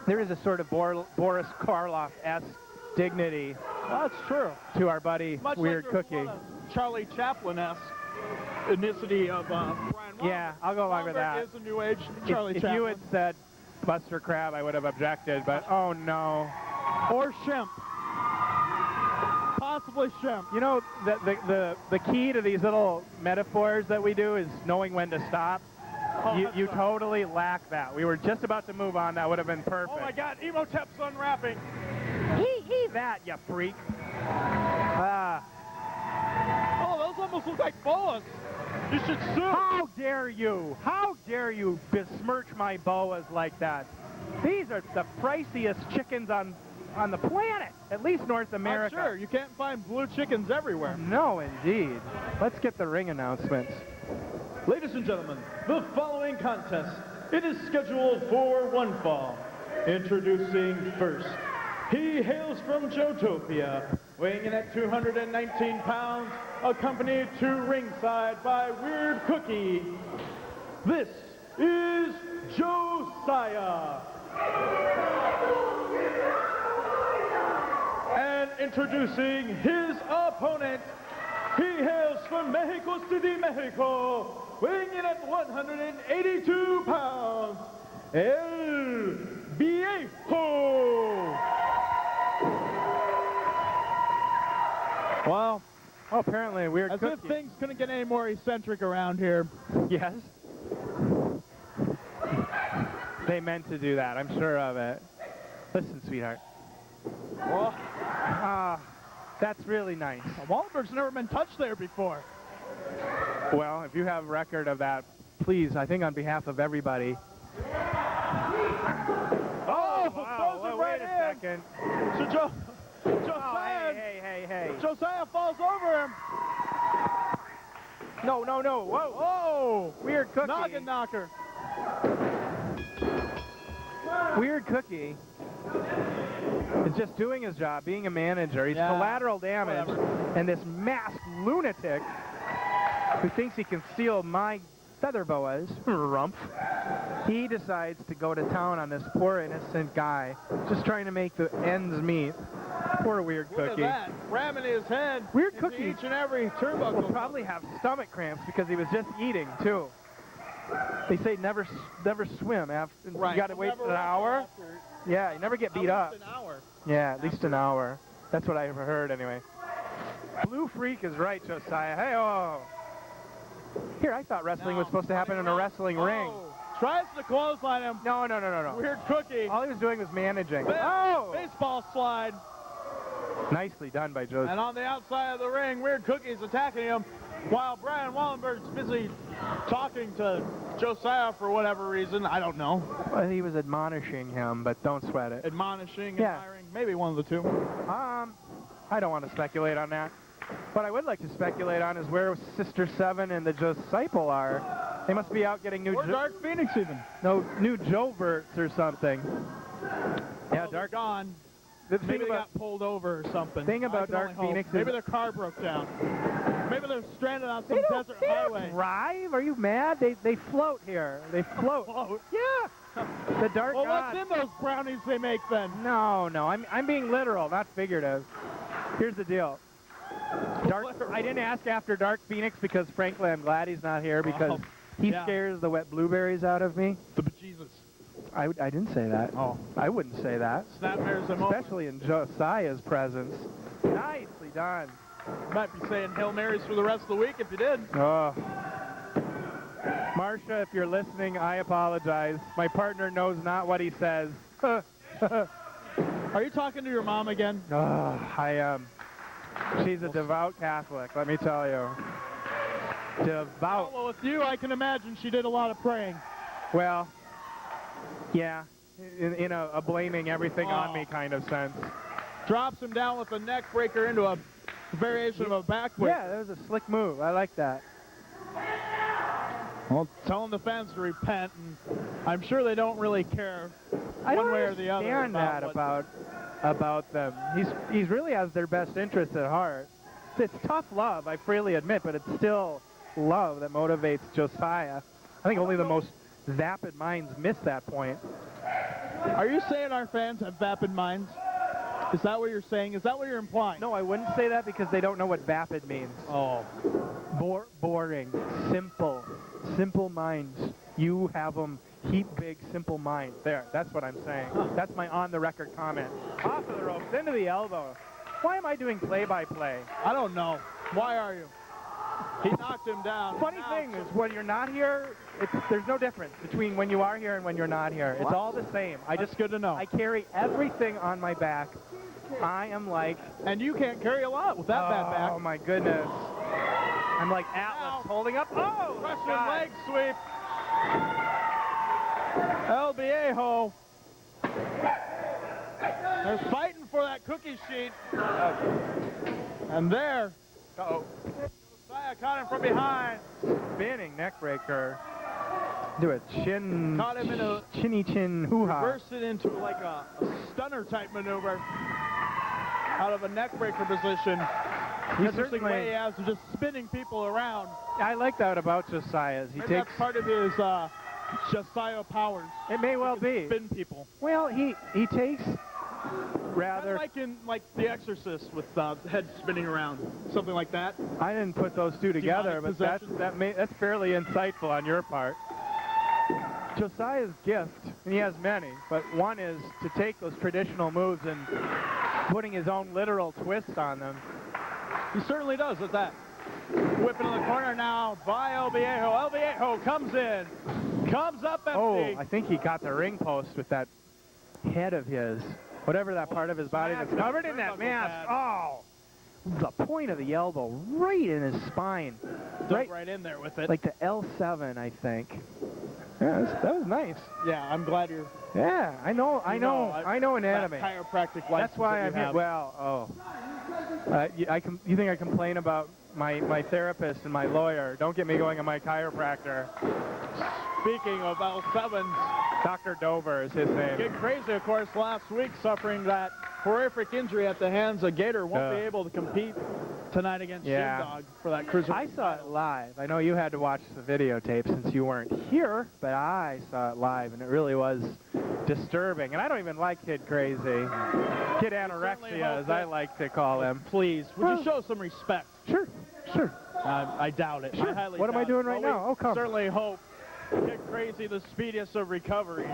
S2: There is a sort of Boris Karloff-esque dignity
S1: Well, that's true.
S2: to our buddy
S1: Much
S2: Weird
S1: like there's
S2: Cookie.
S1: a lot of Charlie Chaplin-esque ethnicity of Brian Wallenberg.
S2: Yeah, I'll go along with that.
S1: Wallenberg is a new age Charlie
S2: If
S1: Chaplin.
S2: you had said Buster Crab, I would have objected, but oh no.
S1: Or Shemp. Possibly Shemp.
S2: You know, the key to these little metaphors that we do is knowing when to stop.
S1: Oh,
S2: You
S1: that's
S2: totally lack that. We were just about to move on. That would have been perfect.
S1: Oh my God, Emotep's unwrapping.
S2: He that, you freak. Ah.
S1: Oh, those almost look like boas. You should sue.
S2: How dare you? How dare you besmirch my boas like that? These are the priciest chickens on the planet, at least North America.
S1: I'm sure. You can't find blue chickens everywhere.
S2: No, indeed. Let's get the ring announcements.
S1: Ladies and gentlemen, the following contest, it is scheduled for one fall. Introducing first, he hails from Joetopia, weighing in at 219 pounds, accompanied to ringside by Weird Cookie. This is Joessiah. And introducing his opponent, he hails from Mexico City, Mexico, weighing in at 182 pounds, El Veijo. Wow.
S2: Oh, apparently Weird
S1: As
S2: Cookie.
S1: if things couldn't get any more eccentric around here.
S2: Yes. They meant to do that. I'm sure of it. Listen, sweetheart.
S1: Well,
S2: That's really nice.
S1: Wallenberg's never been touched there before.
S2: Well, if you have record of that, please, I think on behalf of everybody.
S1: Oh,
S2: Wow,
S1: throws it
S2: wait
S1: right
S2: a
S1: in.
S2: second.
S1: So
S2: Oh,
S1: Joessiah,
S2: hey.
S1: Joessiah falls over him.
S2: No. Whoa.
S1: Oh,
S2: Weird Cookie.
S1: noggin knocker.
S2: Weird Cookie is just doing his job, being a manager. He's
S1: Yeah,
S2: collateral damage.
S1: whatever.
S2: And this masked lunatic who thinks he can steal my feather boas, rumph, he decides to go to town on this poor innocent guy, just trying to make the ends meet. Poor Weird
S1: Look
S2: Cookie.
S1: at that, ramming his head
S2: Weird
S1: into
S2: Cookie
S1: each and every turnbuckle.
S2: will probably have stomach cramps because he was just eating, too. They say never swim after.
S1: Right.
S2: You got to wait
S1: Never
S2: an hour.
S1: after
S2: Yeah, you never get beat
S1: at
S2: up.
S1: least an hour.
S2: Yeah, at least an hour. That's what I've heard, anyway. Blue Freak is right, Joessiah. Hey-oh. Here, I thought wrestling was supposed to happen in a wrestling ring.
S1: Tries to clothesline him.
S2: No.
S1: Weird Cookie.
S2: All he was doing was managing.
S1: Baseball slide.
S2: Nicely done by Joe.
S1: And on the outside of the ring, Weird Cookie's attacking him while Brian Wallenberg's busy talking to Joessiah for whatever reason. I don't know.
S2: Well, he was admonishing him, but don't sweat it.
S1: Admonishing,
S2: Yeah.
S1: admiring, maybe one of the two.
S2: I don't want to speculate on that. What I would like to speculate on is where Sister Seven and the Joessiah are. They must be out getting new
S1: Or Dark Phoenix even.
S2: new Joverts or something. Yeah,
S1: Oh, they're gone.
S2: The
S1: Maybe
S2: thing
S1: they
S2: about
S1: got pulled over or something.
S2: thing about
S1: I can
S2: Dark
S1: only hope.
S2: Phoenix is-
S1: Maybe their car broke down. Maybe they're stranded on some desert
S2: they
S1: highway.
S2: don't drive. Are you mad? They float here. They float.
S1: Float.
S2: Yeah. The Dark
S1: Well,
S2: God.
S1: what's in those brownies they make then?
S2: No. I'm being literal, not figurative. Here's the deal. I didn't ask after Dark Phoenix because, frankly, I'm glad he's not here because he
S1: yeah.
S2: scares the wet blueberries out of me.
S1: The bejesus.
S2: I didn't say that.
S1: Oh.
S2: I wouldn't say that.
S1: Snapmares him over.
S2: Especially in Joessiah's presence. Nicely done.
S1: Might be saying Hail Marys for the rest of the week if you did.
S2: Oh. Marcia, if you're listening, I apologize. My partner knows not what he says.
S1: Are you talking to your mom again?
S2: I am. She's a devout Catholic, let me tell you. Devout.
S1: Well, with you, I can imagine she did a lot of praying.
S2: Well, yeah, in a blaming everything on me kind of sense.
S1: Drops him down with a neck breaker into a variation of a backbreaker.
S2: Yeah, that was a slick move. I like that.
S1: Well, telling the fans to repent, and I'm sure they don't really care one way or the other.
S2: I don't understand that about them. He's really has their best interest at heart. It's tough love, I freely admit, but it's still love that motivates Joessiah. I think only the most vapid minds miss that point.
S1: Are you saying our fans have vapid minds? Is that what you're saying? Is that what you're implying?
S2: No, I wouldn't say that because they don't know what vapid means.
S1: Oh.
S2: Boring, simple minds. You have them heap big, simple minds. There, that's what I'm saying. That's my on-the-record comment. Off of the ropes, into the elbow. Why am I doing play-by-play?
S1: I don't know. Why are you? He knocked him down.
S2: Funny thing is, when you're not here, there's no difference between when you are here and when you're not here. It's all the same.
S1: That's good to know.
S2: I carry everything on my back. I am like...
S1: And you can't carry a lot with that bad back.
S2: Oh, my goodness. I'm like Atlas holding up. Oh,
S1: Russian leg sweep. El Viejo. They're fighting for that cookie sheet. And there.
S2: Uh-oh.
S1: Joessiah caught him from behind.
S2: Spinning neck breaker. Do a chin.
S1: Caught him in a
S2: chinny chin hoo-ha.
S1: Reversed it into like a stunner type maneuver. Out of a neck breaker position. Interesting way he has of just spinning people around.
S2: I like that about Joessiah. He
S1: Maybe
S2: takes
S1: that's part of his Joessiah powers.
S2: It may well be.
S1: Spin people.
S2: Well, he takes rather.
S1: Kind of like The Exorcist with head spinning around, something like that.
S2: I didn't put those two together,
S1: Demonic
S2: but that's fairly insightful on your part. Joessiah's gift, and he has many, but one is to take those traditional moves and putting his own literal twist on them.
S1: He certainly does at that. Whipping in the corner now by El Viejo. El Viejo comes in. Comes up empty.
S2: Oh, I think he got the ring post with that head of his. Whatever that part of his body that's covered in that mask. Oh, the point of the elbow right in his spine.
S1: Right in there with it.
S2: Like the L7, I think. Yeah, that was nice.
S1: Yeah, I'm glad you're...
S2: Yeah, I know anatomy.
S1: Chiropractic license.
S2: That's why I'm here. Well, you think I complain about my therapist and my lawyer? Don't get me going on my chiropractor.
S1: Speaking of L7s,
S2: Dr. Dover is his name.
S1: Kid Crazy, of course, last week suffering that horrific injury at the hands of Gator. Won't be able to compete tonight against Shimdog for that cruiser.
S2: I saw it live. I know you had to watch the videotape since you weren't here, but I saw it live, and it really was disturbing. And I don't even like Kid Crazy. Kid Anorexia, as I like to call him.
S1: Please, would you show some respect?
S2: Sure.
S1: I doubt it.
S2: Sure.
S1: I highly
S2: What am I
S1: doubt
S2: doing
S1: it.
S2: right
S1: Well,
S2: now? Oh, come.
S1: Certainly hope Kid Crazy the speediest of recoveries.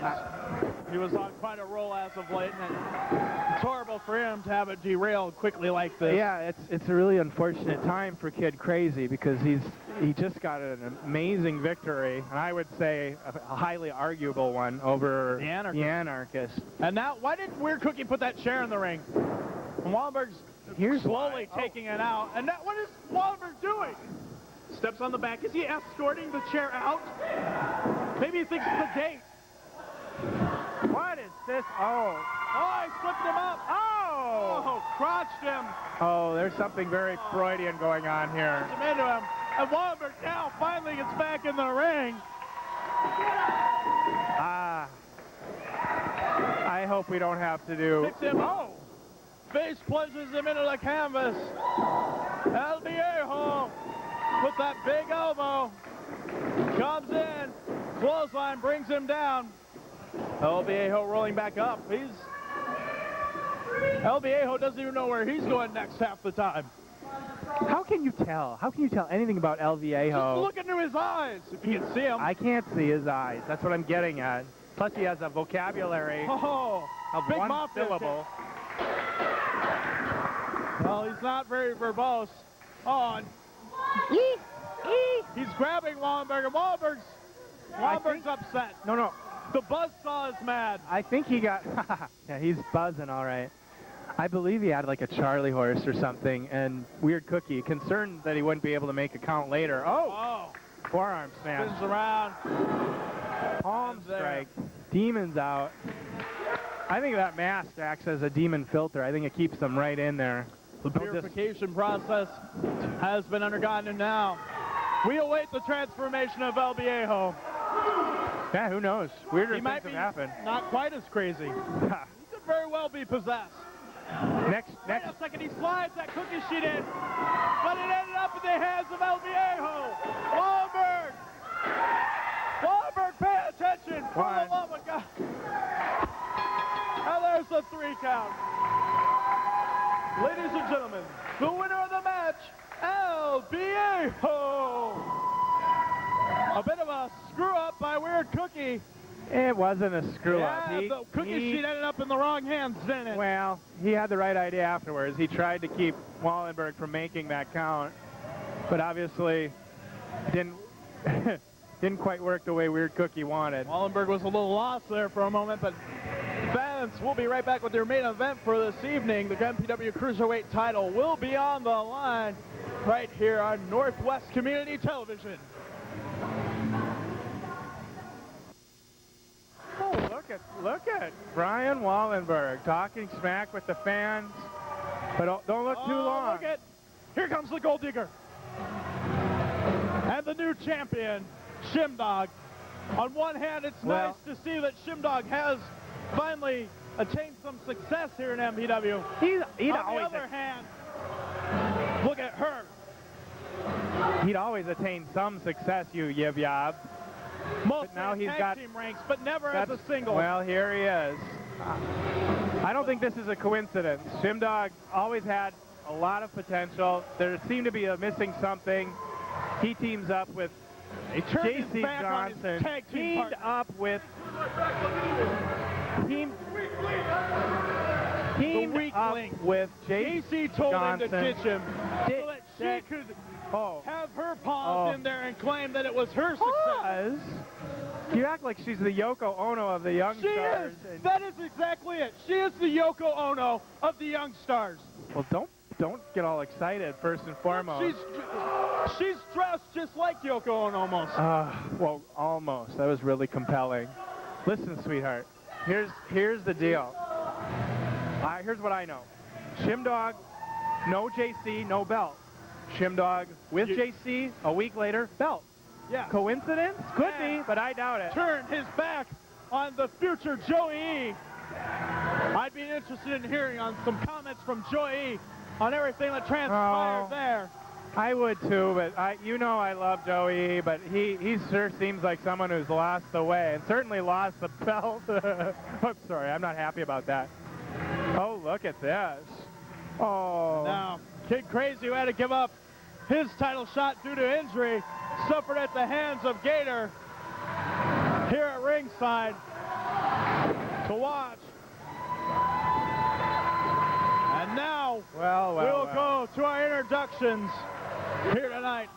S1: He was on quite a roll as of late, and it's horrible for him to have it derailed quickly like this.
S2: Yeah, it's a really unfortunate time for Kid Crazy because he just got an amazing victory, and I would say a highly arguable one over
S1: the Anarchist.
S2: And
S1: now, why didn't Weird Cookie put that chair in the ring? And Wallenberg's slowly taking it out. And what is Wallenberg doing? Steps on the back. Is he escorting the chair out? Maybe he thinks it's the gate.
S2: What is this? Oh,
S1: he slipped him up. Oh, crotched him.
S2: Oh, there's something very Freudian going on here.
S1: Puts him into him. And Wallenberg now finally gets back in the ring.
S2: I hope we don't have to do...
S1: Picks him. Face plunges him into the canvas. El Viejo with that big elbow. Comes in. Clothesline brings him down. El Viejo rolling back up. El Viejo doesn't even know where he's going next half the time.
S2: How can you tell? How can you tell anything about El Viejo?
S1: Just look into his eyes, if you can see him.
S2: I can't see his eyes. That's what I'm getting at. Plus, he has a vocabulary of
S1: big
S2: one syllable.
S1: Well, he's not very verbose. He's grabbing Wallenberg, and Wallenberg's upset.
S2: No.
S1: The buzzsaw is mad.
S2: I think he got, yeah, he's buzzing all right. I believe he had like a Charlie horse or something, and Weird Cookie, concerned that he wouldn't be able to make a count later. Oh. Forearm smash.
S1: Spins around.
S2: Palm strike. Demon's out. I think that mask acts as a demon filter. I think it keeps them right in there.
S1: The purification process has been undergone, and now we await the transformation of El Veijo.
S2: Yeah, who knows? Weirder
S1: He
S2: things
S1: might
S2: have
S1: be
S2: happened.
S1: not quite as crazy. He could very well be possessed.
S2: Next.
S1: Wait a second, he slides that cookie sheet in, but it ended up in the hands of El Veijo. Wallenberg, pay attention. For the love of God. And there's the 3 count. Ladies and gentlemen, the winner of the match, El Veijo. A bit of a screw-up by Weird Cookie.
S2: It wasn't a screw-up.
S1: Yeah, the cookie sheet ended up in the wrong hands, didn't it?
S2: Well, he had the right idea afterwards. He tried to keep Wallenberg from making that count, but obviously didn't quite work the way Weird Cookie wanted.
S1: Wallenberg was a little lost there for a moment, but fans, we'll be right back with your main event for this evening. The MPW Cruiserweight title will be on the line right here on Northwest Community Television.
S2: Oh, look at Brian Wallenberg talking smack with the fans, but don't look too long.
S1: Here comes the Gold Digger. And the new champion, Shimdog. On one hand, it's nice to see that Shimdog has finally attained some success here in MPW. On the other hand, look at her.
S2: He'd always attained some success, you yib-yob.
S1: Mostly now he's got team ranks, but never as a single.
S2: Well, here he is. I don't think this is a coincidence. Shimdog always had a lot of potential. There seemed to be missing something. He teams up with Jaci Johson. Teamed up with
S1: Jaci told him to ditch him so that she could have her palms in there and claim that it was her success.
S2: You act like she's the Yoko Ono of the Young Stars.
S1: She is. That is exactly it. She is the Yoko Ono of the Young Stars.
S2: Well, don't get all excited, first and foremost.
S1: She's dressed just like Yoko Ono almost.
S2: Well, almost. That was really compelling. Listen, sweetheart. Here's the deal. Here's what I know. Shimdog, no Jaci, no belt. Shimdog with Jaci, a week later, belt.
S1: Yeah.
S2: Coincidence? Could be, but I doubt it.
S1: Turned his back on the future Joey. I'd be interested in hearing on some comments from Joey on everything that transpired there.
S2: I would too, but I love Joey, but he sure seems like someone who's lost the way and certainly lost the belt. I'm sorry, I'm not happy about that. Oh, look at this. Oh.
S1: Now, Kid Crazy, who had to give up his title shot due to injury, suffered at the hands of Gator here at ringside to watch. And now we'll go to our introductions here tonight.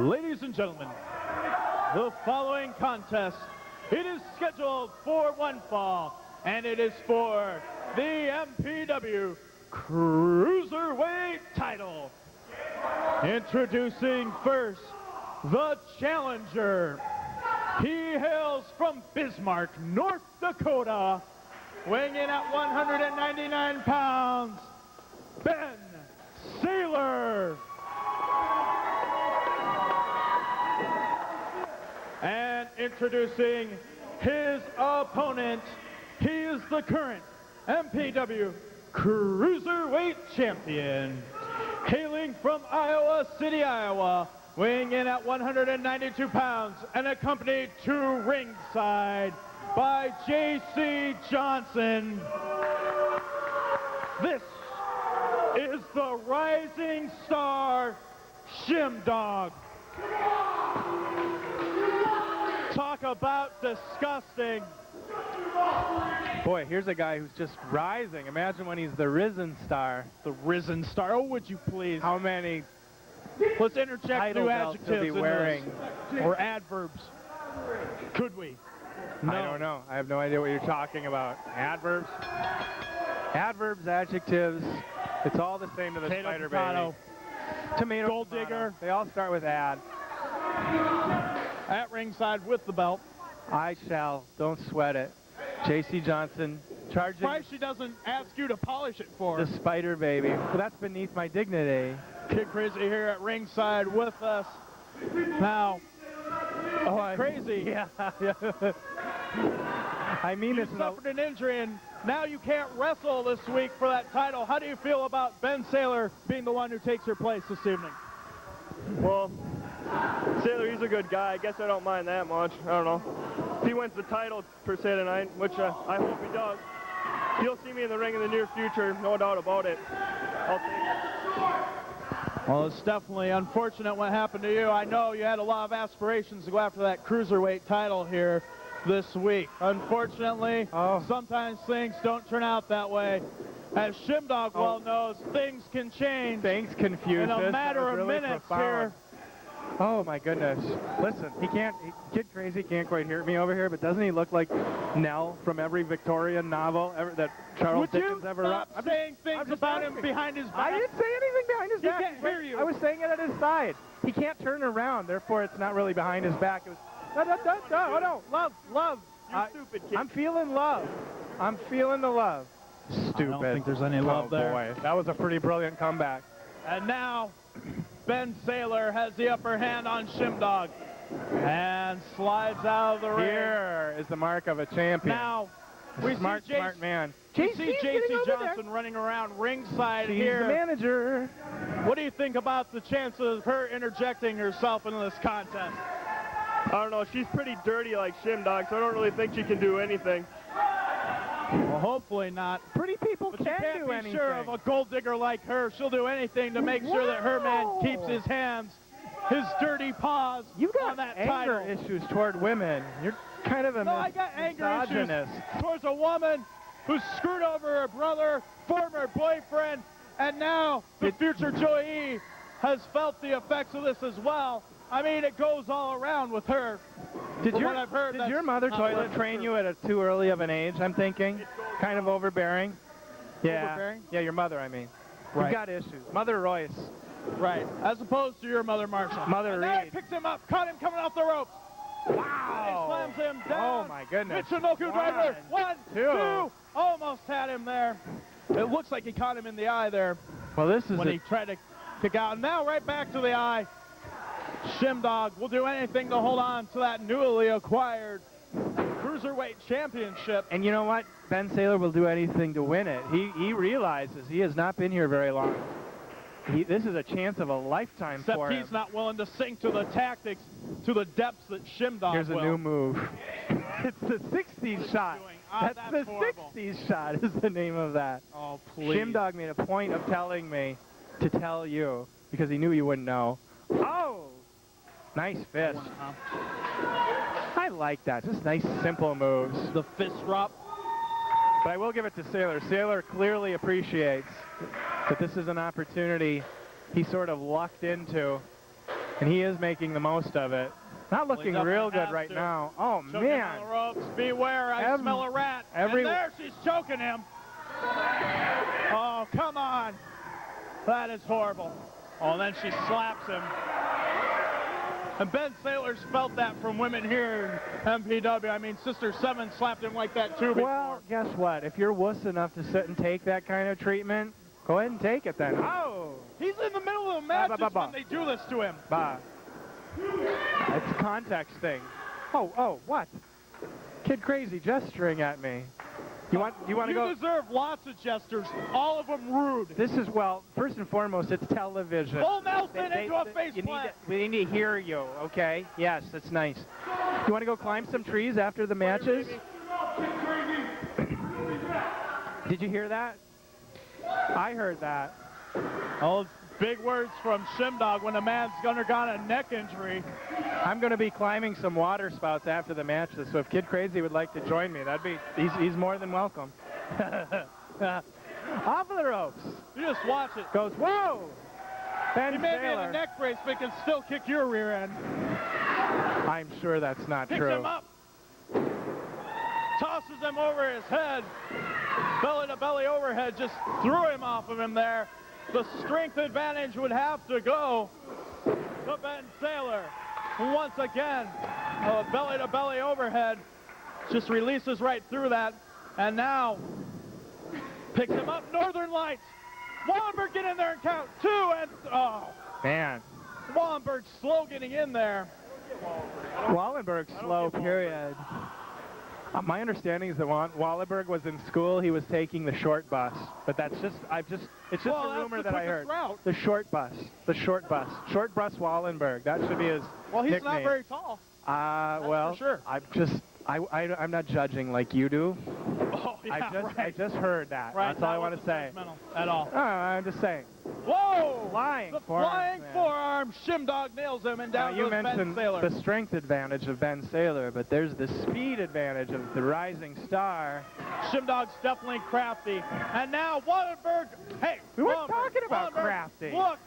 S1: Ladies and gentlemen, the following contest, it is scheduled for one fall, and it is for the MPW Cruiserweight title. Introducing first, the challenger. He hails from Bismarck, North Dakota, weighing in at 199 pounds, Ben Saylor. And introducing his opponent, he is the current MPW Cruiserweight champion, hailing from Iowa City, Iowa, weighing in at 192 pounds and accompanied to ringside by Jaci Johson. This is the rising star, Shimdog. Talk about disgusting.
S2: Boy, here's a guy who's just rising. Imagine when he's the risen star.
S1: The risen star. Oh, would you please?
S2: How many
S1: Let's interject
S2: title
S1: new
S2: belts he'll
S1: adjectives
S2: be
S1: into
S2: wearing?
S1: this. Or adverbs. Could we? No.
S2: I don't know. I have no idea what you're talking about. Adverbs? Adverbs, adjectives. It's all the same to the
S1: Potato,
S2: Spiderbaby.
S1: potato.
S2: Tomato,
S1: Gold
S2: tomato.
S1: digger.
S2: They all start with ad.
S1: At ringside with the belt.
S2: I shall. Don't sweat it. Jaci Johson charging
S1: Why she doesn't ask you to polish it for
S2: the
S1: her.
S2: Spiderbaby. Well, that's beneath my dignity.
S1: Kid Crazy here at ringside with us. Now, Crazy.
S2: Yeah. I mean,
S1: You
S2: this is
S1: suffered an injury, and now you can't wrestle this week for that title. How do you feel about Ben Saylor being the one who takes your place this evening?
S4: Well, Saylor, he's a good guy. I guess I don't mind that much. I don't know. If he wins the title per se tonight, which I hope he does, he'll see me in the ring in the near future, no doubt about it. I'll take it.
S1: Well, it's definitely unfortunate what happened to you. I know you had a lot of aspirations to go after that cruiserweight title here this week. Unfortunately, sometimes things don't turn out that way. As Shimdog well knows, things can change
S2: Thanks, Confucius.
S1: in a
S2: That
S1: matter
S2: was
S1: of
S2: really
S1: minutes
S2: profound.
S1: here.
S2: Oh my goodness. Listen, Kid Crazy can't quite hear me over here, but doesn't he look like Nell from every Victorian novel that Charles
S1: Would
S2: Dickens
S1: you
S2: ever
S1: stop
S2: wrote?
S1: saying things
S2: just
S1: about
S2: asking.
S1: him behind his
S2: I
S1: back?
S2: didn't say anything behind his
S1: He
S2: back.
S1: can't hear you.
S2: I was saying it at his side. He can't turn around, therefore it's not really behind his back. It was, oh no, love.
S4: You're stupid, kid.
S2: I'm feeling love. I'm feeling the love. Stupid.
S1: I don't think there's any love there.
S2: Boy, that was a pretty brilliant comeback.
S1: And now, Ben Saylor has the upper hand on Shimdog and slides out of the ring.
S2: Here is the mark of a champion.
S1: Now, we
S2: smart
S1: see
S2: man.
S1: We see
S2: getting
S1: Jaci
S2: over there.
S1: Johson running around ringside
S2: She's
S1: here.
S2: the manager.
S1: What do you think about the chances of her interjecting herself into this contest?
S4: I don't know. She's pretty dirty like Shimdog, so I don't really think she can do anything.
S1: Well, hopefully not.
S2: Pretty people
S1: But you
S2: can
S1: can't
S2: do
S1: be
S2: anything.
S1: sure of a gold digger like her. She'll do anything to make sure that her man keeps his hands, his dirty paws
S2: You've
S1: on
S2: got
S1: that
S2: anger
S1: title.
S2: issues toward women. You're kind of a
S1: No, I got anger issues
S2: misogynist.
S1: towards a woman who screwed over her brother, former boyfriend, and now the future Joey has felt the effects of this as well. I mean, it goes all around with her.
S2: Did
S1: From
S2: your,
S1: what I've heard,
S2: did
S1: that's
S2: your mother
S1: not
S2: toilet
S1: what I've
S2: train
S1: heard.
S2: you at a too early of an age, I'm thinking? Kind of overbearing? Yeah.
S1: Overbearing?
S2: Yeah, your mother, I mean.
S1: Right.
S2: You've got issues. Mother Royce.
S1: Right, as opposed to your mother, Marshall.
S2: Mother
S1: and there
S2: Reed.
S1: he picks him up, caught him coming off the ropes.
S2: Wow.
S1: He slams him down.
S2: Oh, my goodness.
S1: Michinoku driver. One,
S2: two.
S1: two. Almost had him there. It looks like he caught him in the eye there
S2: Well, this is
S1: when he tried to kick out. And now right back to the eye. Shimdog will do anything to hold on to that newly acquired Cruiserweight Championship.
S2: And you know what? Ben Saylor will do anything to win it. He realizes he has not been here very long. This is a chance of a lifetime
S1: Except
S2: for him.
S1: he's not willing to sink to the tactics, to the depths that Shimdog
S2: Here's a
S1: will.
S2: new move. It's the 60s shot.
S1: doing?
S2: That's
S1: That's
S2: the
S1: horrible.
S2: 60s shot is the name of that.
S1: Oh, please.
S2: Shimdog made a point of telling me to tell you because he knew you wouldn't know. Oh! Nice fist. I like that. Just nice, simple moves.
S1: The fist drop.
S2: But I will give it to Saylor. Saylor clearly appreciates that this is an opportunity he sort of lucked into, and he is making the most of it. Not looking
S1: definitely
S2: real good
S1: has
S2: right
S1: to.
S2: now. Oh,
S1: Choking
S2: man.
S1: on the ropes. Beware, I smell a rat. And there she's choking him. Oh, come on. That is horrible. Oh, and then she slaps him. And Ben Saylor's felt that from women here in MPW. I mean, Sister Seven slapped him like that too before.
S2: Well, guess what? If you're wuss enough to sit and take that kind of treatment, go ahead and take it then. Oh!
S1: He's in the middle of the matches
S2: bah, bah.
S1: when they do this to him.
S2: Bah. It's a context thing. Oh, what? Kid Crazy gesturing at me. You want to go?
S1: You deserve lots of gestures, all of them rude.
S2: This is, well, first and foremost, it's television.
S1: Full Nelson into a face plant.
S2: We need to hear you, okay? Yes, that's nice. You want to go climb some trees after the matches? Did you hear that? I heard that.
S1: Oh, Big words from Shimdog when a man's undergone a neck injury.
S2: I'm going to be climbing some water spouts after the match, so if Kid Crazy would like to join me, he's more than welcome. Off of the ropes.
S1: You just watch it.
S2: Goes, whoa! Ben
S1: He may be in
S2: Saylor.
S1: a neck brace, but he can still kick your rear end.
S2: I'm sure that's not
S1: Picks
S2: true.
S1: him up. Tosses him over his head. Belly to belly overhead, just threw him off of him there. The strength advantage would have to go to Ben Saylor. Once again, belly to belly overhead. Just releases right through that. And now picks him up. Northern Lights. Wallenberg get in there and count 2 and
S2: Man.
S1: Wallenberg slow getting in there.
S2: Wallenberg slow, period. My understanding is that Wallenberg was in school. He was taking the short bus, but it's just a rumor that I heard.
S1: Route.
S2: The short bus. Short bus Wallenberg. That should be his
S1: Well, he's
S2: nickname.
S1: not very tall.
S2: Well,
S1: for sure.
S2: I'm not judging like you do.
S1: Oh, yeah,
S2: I just heard that.
S1: Right,
S2: That's all I want to say.
S1: At all.
S2: I'm just saying.
S1: Whoa!
S2: Flying
S1: The
S2: forearm,
S1: flying
S2: man.
S1: forearm. Shimdog nails him, and down
S2: You
S1: goes Ben
S2: mentioned
S1: Saylor.
S2: the strength advantage of Ben Saylor, but there's the speed advantage of the rising star.
S1: Shimdog's definitely crafty. And now Wallenberg. Hey,
S2: We weren't
S1: Wallenberg,
S2: talking about
S1: Wallenberg,
S2: crafty.
S1: Look.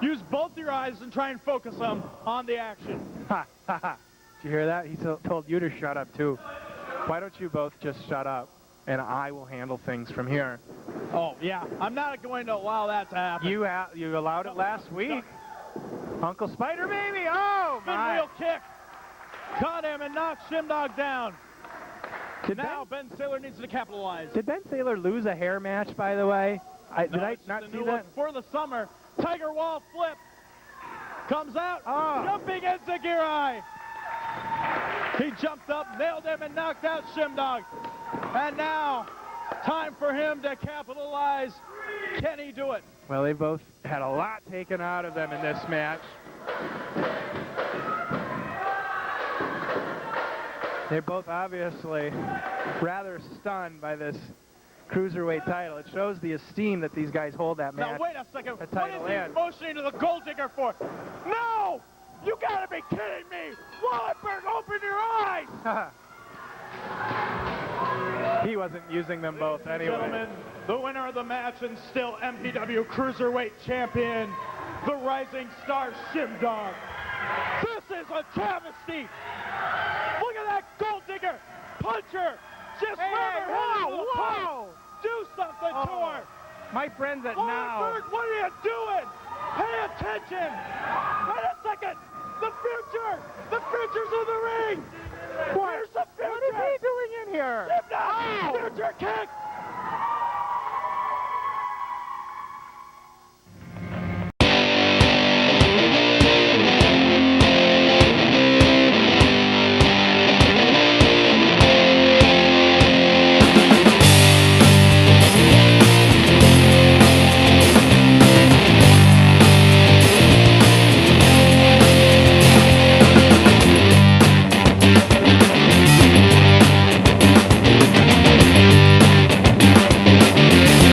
S1: Use both your eyes and try and focus them on the action.
S2: Ha, ha, ha. Did you hear that? He told you to shut up, too. Why don't you both just shut up, and I will handle things from here.
S1: Oh, yeah. I'm not going to allow that to happen.
S2: You allowed it last week. Uncle Spiderbaby, oh,
S1: Spin
S2: my.
S1: wheel kick. Caught him and knocked Shimdog down. Now Ben Saylor needs to capitalize.
S2: Did Ben Saylor lose a hair match, by the way? Did I
S1: It's
S2: not
S1: the
S2: see
S1: new
S2: that?
S1: one for the summer. Tiger Wall flip. Comes out.
S2: Oh.
S1: Jumping Enziguri. He jumped up, nailed him, and knocked out Shimdog. And now, time for him to capitalize. Can he do it?
S2: Well, they both had a lot taken out of them in this match. They're both obviously rather stunned by this cruiserweight title. It shows the esteem that these guys hold that match.
S1: Now, wait a second.
S2: The
S1: What
S2: title
S1: is he
S2: in.
S1: motioning to the gold digger for? No! You gotta be kidding me! Wallenberg, open your eyes!
S2: He wasn't using them both anyway.
S1: Gentlemen, the winner of the match and still MPW Cruiserweight Champion, the Rising Star Shimdog. This is a travesty! Look at that gold digger! Puncher! Just
S2: Hey,
S1: let her hit
S2: whoa,
S1: the
S2: whoa!
S1: Do something to
S2: Oh.
S1: her!
S2: My friends at
S1: Wallenberg,
S2: Now.
S1: what are you doing? Pay attention! Wait a second! The future! The future's in the ring! Where's the future?
S2: What is he doing in here?
S1: Shimdog! Future kick!